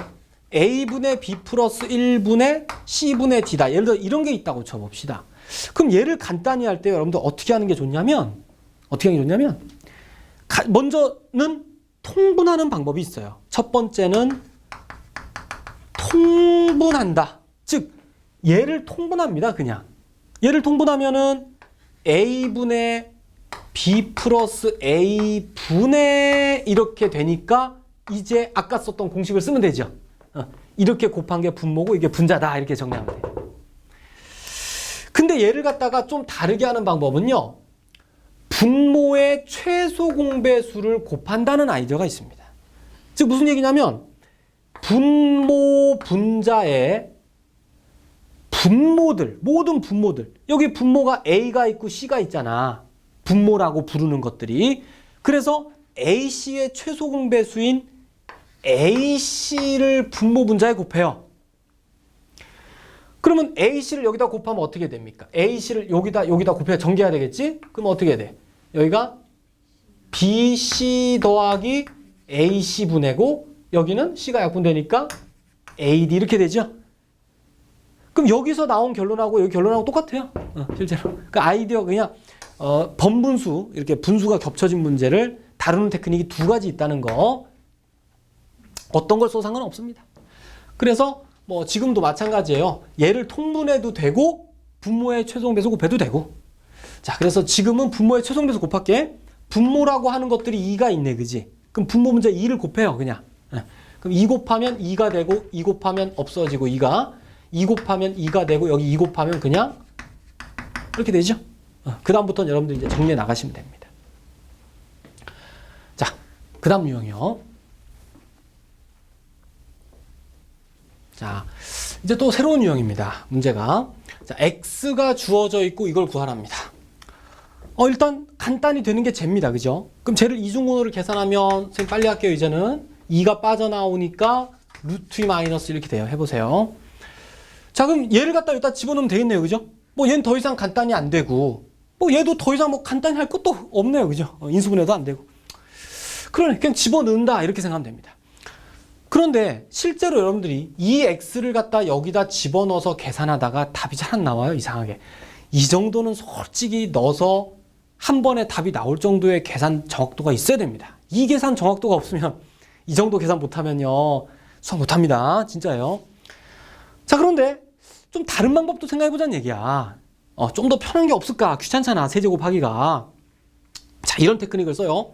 A분의 B 플러스 1분의 C분의 D다. 예를 들어 이런 게 있다고 쳐봅시다. 그럼 얘를 간단히 할 때 여러분들 어떻게 하는 게 좋냐면 먼저는 통분하는 방법이 있어요. 첫 번째는 통분한다. 즉 얘를 통분합니다. 그냥 얘를 통분하면은 A분의 B 플러스 A분의 이렇게 되니까 이제 아까 썼던 공식을 쓰면 되죠. 이렇게 곱한 게 분모고 이게 분자다. 이렇게 정리하면 돼요. 근데 얘를 갖다가 좀 다르게 하는 방법은요. 분모의 최소 공배수를 곱한다는 아이디어가 있습니다. 즉 무슨 얘기냐면 분모 분자의 분모들, 모든 분모들. 여기 분모가 A가 있고 C가 있잖아. 분모라고 부르는 것들이. 그래서 AC의 최소 공배수인 AC를 분모 분자에 곱해요. 그러면 AC를 여기다 곱하면 어떻게 됩니까? AC를 여기다 곱해야 전개해야 되겠지? 그럼 어떻게 돼? 여기가 BC 더하기 AC 분해고 여기는 C가 약분되니까 AD 이렇게 되죠? 그럼 여기서 나온 결론하고 여기 결론하고 똑같아요. 실제로. 그 아이디어 그냥 번분수 이렇게 분수가 겹쳐진 문제를 다루는 테크닉이 두 가지 있다는 거. 어떤 걸 써도 상관없습니다. 그래서 뭐 지금도 마찬가지예요. 얘를 통분해도 되고 분모의 최소배수 곱해도 되고. 자, 그래서 지금은 분모의 최소배수 곱할게. 분모라고 하는 것들이 2가 있네, 그지? 그럼 분모 문제 2를 곱해요, 그냥. 그럼 2 곱하면 2가 되고 2 곱하면 없어지고 2가 2 곱하면 2가 되고 여기 2 곱하면 그냥 이렇게 되죠. 그 다음부터는 여러분들 이제 정리해 나가시면 됩니다. 자, 그 다음 유형이요. 자, 이제 또 새로운 유형입니다. 문제가. 자, X가 주어져 있고 이걸 구하랍니다. 일단 간단히 되는 게 쟤입니다. 그죠? 그럼 쟤를 이중분호를 계산하면 선생님 빨리 할게요. 이제는 2가 빠져나오니까 루트 2 마이너스 이렇게 돼요. 해보세요. 자, 그럼 얘를 갖다 여기다 집어넣으면 되겠네요. 그죠? 뭐 얘는 더 이상 간단히 안 되고 뭐 얘도 더 이상 뭐 간단히 할 것도 없네요. 그죠? 인수분해도 안 되고. 그러네. 그냥 집어넣는다. 이렇게 생각하면 됩니다. 그런데 실제로 여러분들이 이 X를 갖다 여기다 집어넣어서 계산하다가 답이 잘 안 나와요. 이상하게. 이 정도는 솔직히 넣어서 한 번에 답이 나올 정도의 계산 정확도가 있어야 됩니다. 이 계산 정확도가 없으면 이 정도 계산 못하면요. 수학 못합니다. 진짜예요. 자, 그런데 좀 다른 방법도 생각해보자는 얘기야. 좀 더 편한 게 없을까? 귀찮잖아. 세제곱하기가. 자, 이런 테크닉을 써요.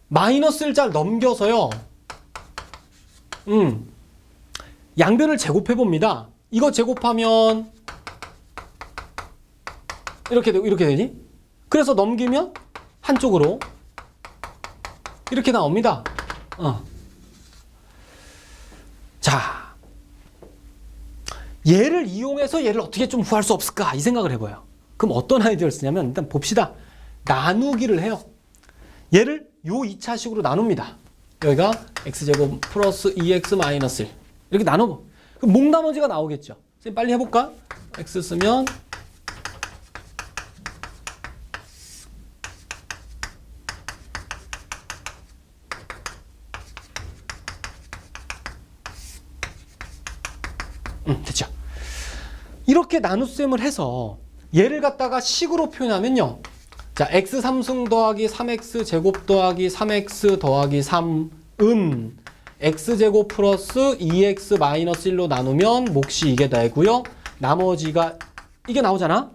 마이너스 1자를 넘겨서요. 양변을 제곱해봅니다. 이거 제곱하면 이렇게 되고 이렇게 되지? 그래서 넘기면 한쪽으로 이렇게 나옵니다. 자, 얘를 이용해서 얘를 어떻게 좀 구할 수 없을까? 이 생각을 해봐요. 그럼 어떤 아이디어를 쓰냐면 일단 봅시다. 나누기를 해요. 얘를 요 2차식으로 나눕니다. 여기가 x제곱 플러스 2x 마이너스 1 이렇게 나누고 그럼 몽나머지가 나오겠죠. 선생님 빨리 해볼까? x 쓰면 됐죠. 이렇게 나눗셈을 해서 얘를 갖다가 식으로 표현하면요. 자, x 3승 더하기 3x 제곱 더하기 3x 더하기 3은 x제곱 플러스 2x 마이너스 1로 나누면 몫이 이게 되고요. 나머지가 이게 나오잖아.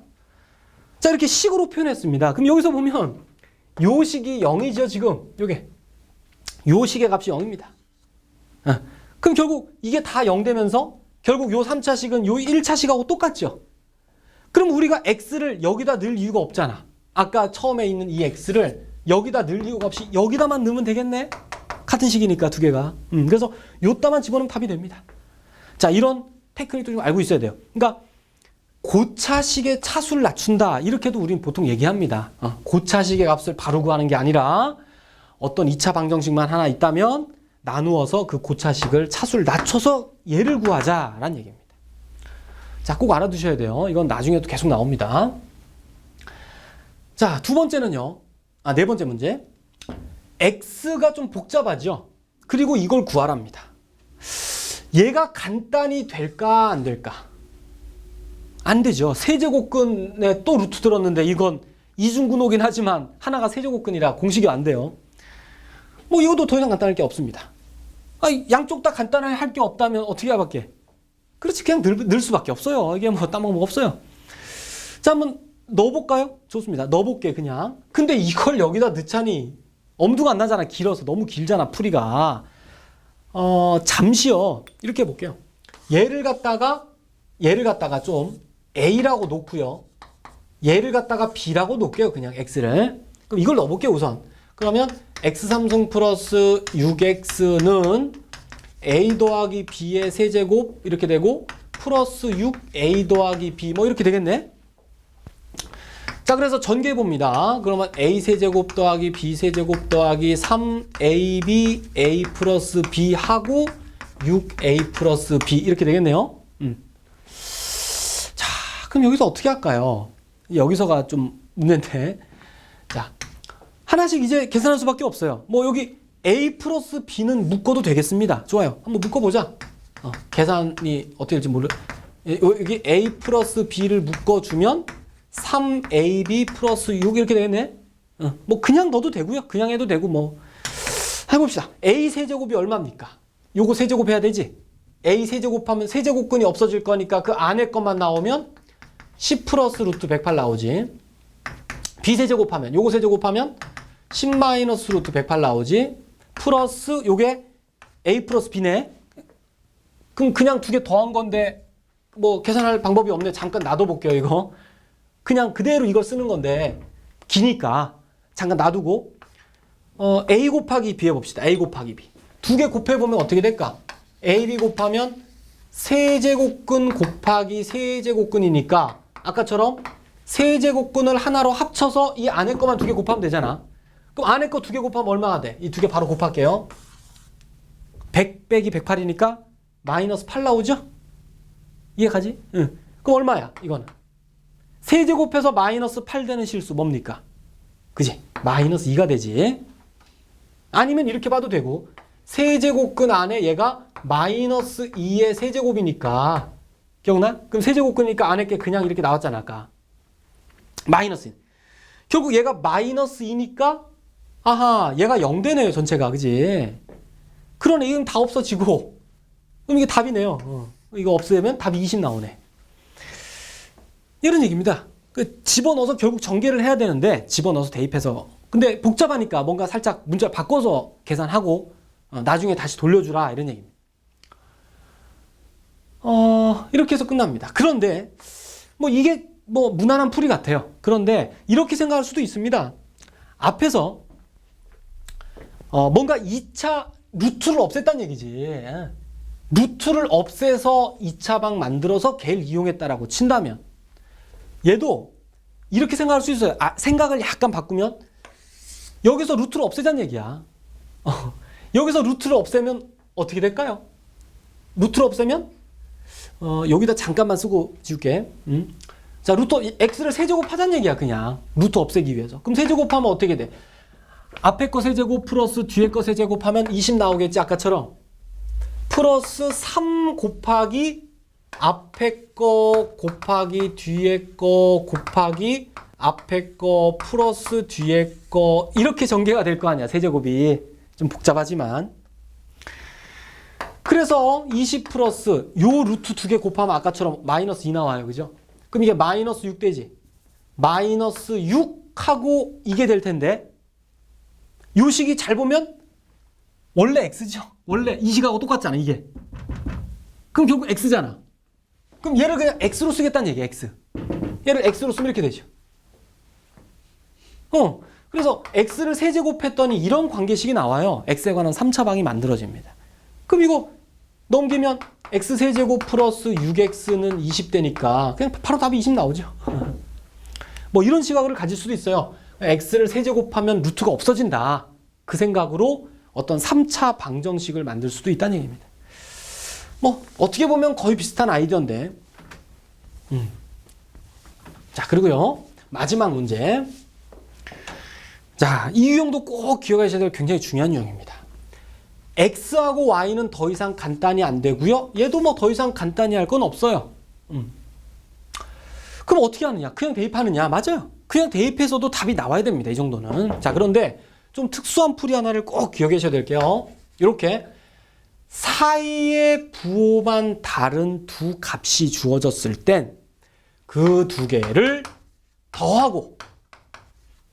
자, 이렇게 식으로 표현했습니다. 그럼 여기서 보면 요 식이 0이죠. 지금 요게 요 식의 값이 0입니다. 그럼 결국 이게 다 0 되면서 결국 요 3차식은 요 1차식하고 똑같죠. 그럼 우리가 x를 여기다 넣을 이유가 없잖아. 아까 처음에 있는 이 x를 여기다 넣을 이유가 없이 여기다만 넣으면 되겠네. 같은 식이니까 두 개가. 그래서 요따만 집어넣으면 답이 됩니다. 자, 이런 테크닉도 좀 알고 있어야 돼요. 그러니까 고차식의 차수를 낮춘다. 이렇게도 우리는 보통 얘기합니다. 고차식의 값을 바로 구하는 게 아니라 어떤 2차 방정식만 하나 있다면 나누어서 그 고차식을 차수를 낮춰서 얘를 구하자라는 얘기입니다. 자, 꼭 알아두셔야 돼요. 이건 나중에도 계속 나옵니다. 자, 두 번째는요. 네 번째 문제. x가 좀 복잡하죠. 그리고 이걸 구하랍니다. 얘가 간단히 될까 안 될까? 안 되죠. 세제곱근에 또 루트 들었는데 이건 이중근호긴 하지만 하나가 세제곱근이라 공식이 안 돼요. 뭐 이것도 더 이상 간단할 게 없습니다. 양쪽 다 간단하게 할 게 없다면 어떻게 해야밖에? 그렇지, 그냥 늘 수밖에 없어요. 이게 뭐 딴 방법 없어요. 자, 한번 넣어볼까요? 좋습니다. 넣어볼게 그냥. 근데 이걸 여기다 넣자니 엄두가 안 나잖아. 길어서 너무 길잖아 풀이가. 잠시요. 이렇게 해볼게요. 얘를 갖다가 좀 A라고 놓고요. 얘를 갖다가 B라고 놓을게요. 그냥 X를. 그럼 이걸 넣어볼게요, 우선. 그러면 X3승 플러스 6X는 A 더하기 B의 세제곱 이렇게 되고 플러스 6A 더하기 B 뭐 이렇게 되겠네. 자, 그래서 전개해 봅니다. 그러면 A 세제곱 더하기 B 세제곱 더하기 3AB A 플러스 B 하고 6A 플러스 B 이렇게 되겠네요. 자, 그럼 여기서 어떻게 할까요? 여기서가 좀 문제인데. 자, 하나씩 이제 계산할 수밖에 없어요. 뭐 여기 A 플러스 B는 묶어도 되겠습니다. 좋아요. 한번 묶어보자. 계산이 어떻게 될지 여기 A 플러스 B를 묶어주면 3AB 플러스 6 이렇게 되겠네. 뭐 그냥 넣어도 되고요. 그냥 해도 되고 뭐. 해봅시다. A 세제곱이 얼마입니까? 요거 세제곱 해야 되지. A 세제곱하면 세제곱근이 없어질 거니까 그 안에 것만 나오면 10 플러스 루트 108 나오지. B 세제곱하면 요거 세제곱하면 10 마이너스 루트 108 나오지. 플러스 요게 A 플러스 B네. 그럼 그냥 두 개 더한 건데 뭐 계산할 방법이 없네. 잠깐 놔둬볼게요 이거. 그냥 그대로 이걸 쓰는 건데 기니까 잠깐 놔두고 A 곱하기 B 해봅시다. A 곱하기 B. 두 개 곱해보면 어떻게 될까? AB 곱하면 세제곱근 곱하기 세제곱근이니까 아까처럼 세제곱근을 하나로 합쳐서 이 안에 거만 두 개 곱하면 되잖아. 그럼 안에 거 두 개 곱하면 얼마가 돼? 이 두 개 바로 곱할게요. 100 빼기 108이니까 마이너스 8 나오죠? 이해가지? 응. 그럼 얼마야? 이거는. 세제곱해서 마이너스 8 되는 실수 뭡니까? 그지? 마이너스 2가 되지. 아니면 이렇게 봐도 되고 세제곱근 안에 얘가 마이너스 2의 세제곱이니까 기억나? 그럼 세제곱근이니까 안에 게 그냥 이렇게 나왔잖아 아까. 마이너스 2. 결국 얘가 마이너스 2니까 아하 얘가 0 되네요 전체가. 그지? 그러네. 이건 다 없어지고 그럼 이게 답이네요. 이거 없애면 답이 20 나오네. 이런 얘기입니다. 집어넣어서 결국 전개를 해야 되는데 집어넣어서 대입해서 근데 복잡하니까 뭔가 살짝 문자를 바꿔서 계산하고 나중에 다시 돌려주라 이런 얘기입니다. 이렇게 해서 끝납니다. 그런데 뭐 이게 뭐 무난한 풀이 같아요. 그런데 이렇게 생각할 수도 있습니다. 앞에서 뭔가 2차 루트를 없앴다는 얘기지. 루트를 없애서 2차 방 만들어서 걔를 이용했다라고 친다면 얘도 이렇게 생각할 수 있어요. 생각을 약간 바꾸면 여기서 루트를 없애자는 얘기야. 여기서 루트를 없애면 어떻게 될까요? 루트를 없애면 여기다 잠깐만 쓰고 지울게. 자, 루트 x를 세제곱하자는 얘기야 그냥. 루트 없애기 위해서. 그럼 세제곱하면 어떻게 돼? 앞에 거 세제곱 플러스 뒤에 거 세제곱하면 20 나오겠지 아까처럼. 플러스 3 곱하기 앞에 거 곱하기 뒤에 거 곱하기 앞에 거 플러스 뒤에 거 이렇게 전개가 될 거 아니야 세제곱이. 좀 복잡하지만. 그래서 20 플러스 요 루트 두 개 곱하면 아까처럼 마이너스 2 나와요. 그죠? 그럼 이게 마이너스 6 되지. 마이너스 6하고 이게 될 텐데 요 식이 잘 보면 원래 x죠. 원래 이 식하고 똑같잖아 이게. 그럼 결국 x잖아. 그럼 얘를 그냥 x로 쓰겠다는 얘기야, x. 얘를 x로 쓰면 이렇게 되죠. 그래서 x를 세제곱했더니 이런 관계식이 나와요. x에 관한 3차 방이 만들어집니다. 그럼 이거 넘기면 x 세제곱 플러스 6x는 20대니까 그냥 바로 답이 20 나오죠. 뭐 이런 시각을 가질 수도 있어요. x를 세제곱하면 루트가 없어진다. 그 생각으로 어떤 3차 방정식을 만들 수도 있다는 얘기입니다. 뭐 어떻게 보면 거의 비슷한 아이디어인데. 자, 그리고요. 마지막 문제. 자, 이 유형도 꼭 기억하셔야 될 굉장히 중요한 유형입니다. x하고 y는 더 이상 간단히 안 되고요. 얘도 뭐 더 이상 간단히 할 건 없어요. 그럼 어떻게 하느냐? 그냥 대입하느냐? 맞아요. 그냥 대입해서도 답이 나와야 됩니다. 이 정도는. 자, 그런데 좀 특수한 풀이 하나를 꼭 기억하셔야 될게요. 이렇게 사이의 부호만 다른 두 값이 주어졌을 땐 그 두 개를 더하고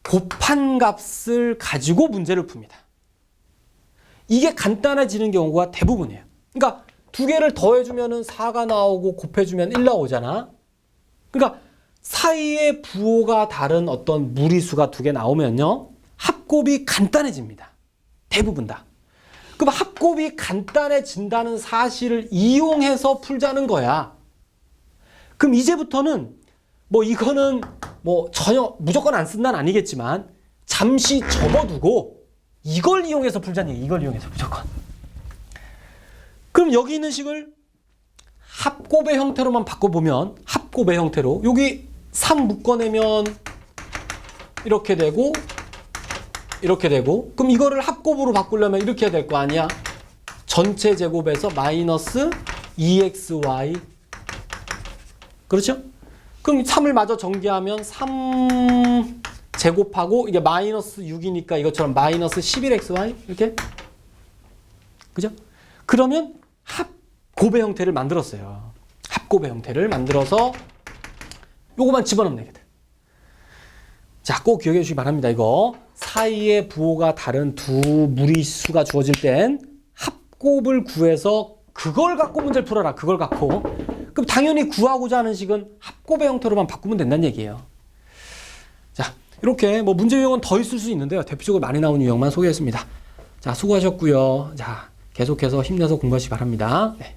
곱한 값을 가지고 문제를 풉니다. 이게 간단해지는 경우가 대부분이에요. 그러니까 두 개를 더해주면 4가 나오고 곱해주면 1 나오잖아. 그러니까 사이의 부호가 다른 어떤 무리수가 두 개 나오면요. 합곱이 간단해집니다. 대부분 다. 그럼 합곱이 간단해진다는 사실을 이용해서 풀자는 거야. 그럼 이제부터는 뭐 이거는 뭐 전혀 무조건 안 쓴다는 아니겠지만 잠시 접어두고 이걸 이용해서 풀자는 얘기. 이걸 이용해서 무조건. 그럼 여기 있는 식을 합곱의 형태로만 바꿔보면 합곱의 형태로 여기 3 묶어내면 이렇게 되고 이렇게 되고 그럼 이거를 합곱으로 바꾸려면 이렇게 해야 될 거 아니야. 전체 제곱에서 마이너스 2xy 그렇죠? 그럼 3을 마저 전개하면 3 제곱하고 이게 마이너스 6이니까 이것처럼 마이너스 11xy 이렇게 그죠? 그러면 합곱의 형태를 만들었어요. 합곱의 형태를 만들어서 요거만 집어넣으면 되겠다. 자, 꼭 기억해 주시기 바랍니다. 이거 사이의 부호가 다른 두 무리수가 주어질 땐 합곱을 구해서 그걸 갖고 문제를 풀어라. 그걸 갖고. 그럼 당연히 구하고자 하는 식은 합곱의 형태로만 바꾸면 된다는 얘기예요. 자, 이렇게 뭐 문제 유형은 더 있을 수 있는데요. 대표적으로 많이 나오는 유형만 소개했습니다. 자, 수고하셨고요. 자, 계속해서 힘내서 공부하시기 바랍니다. 네.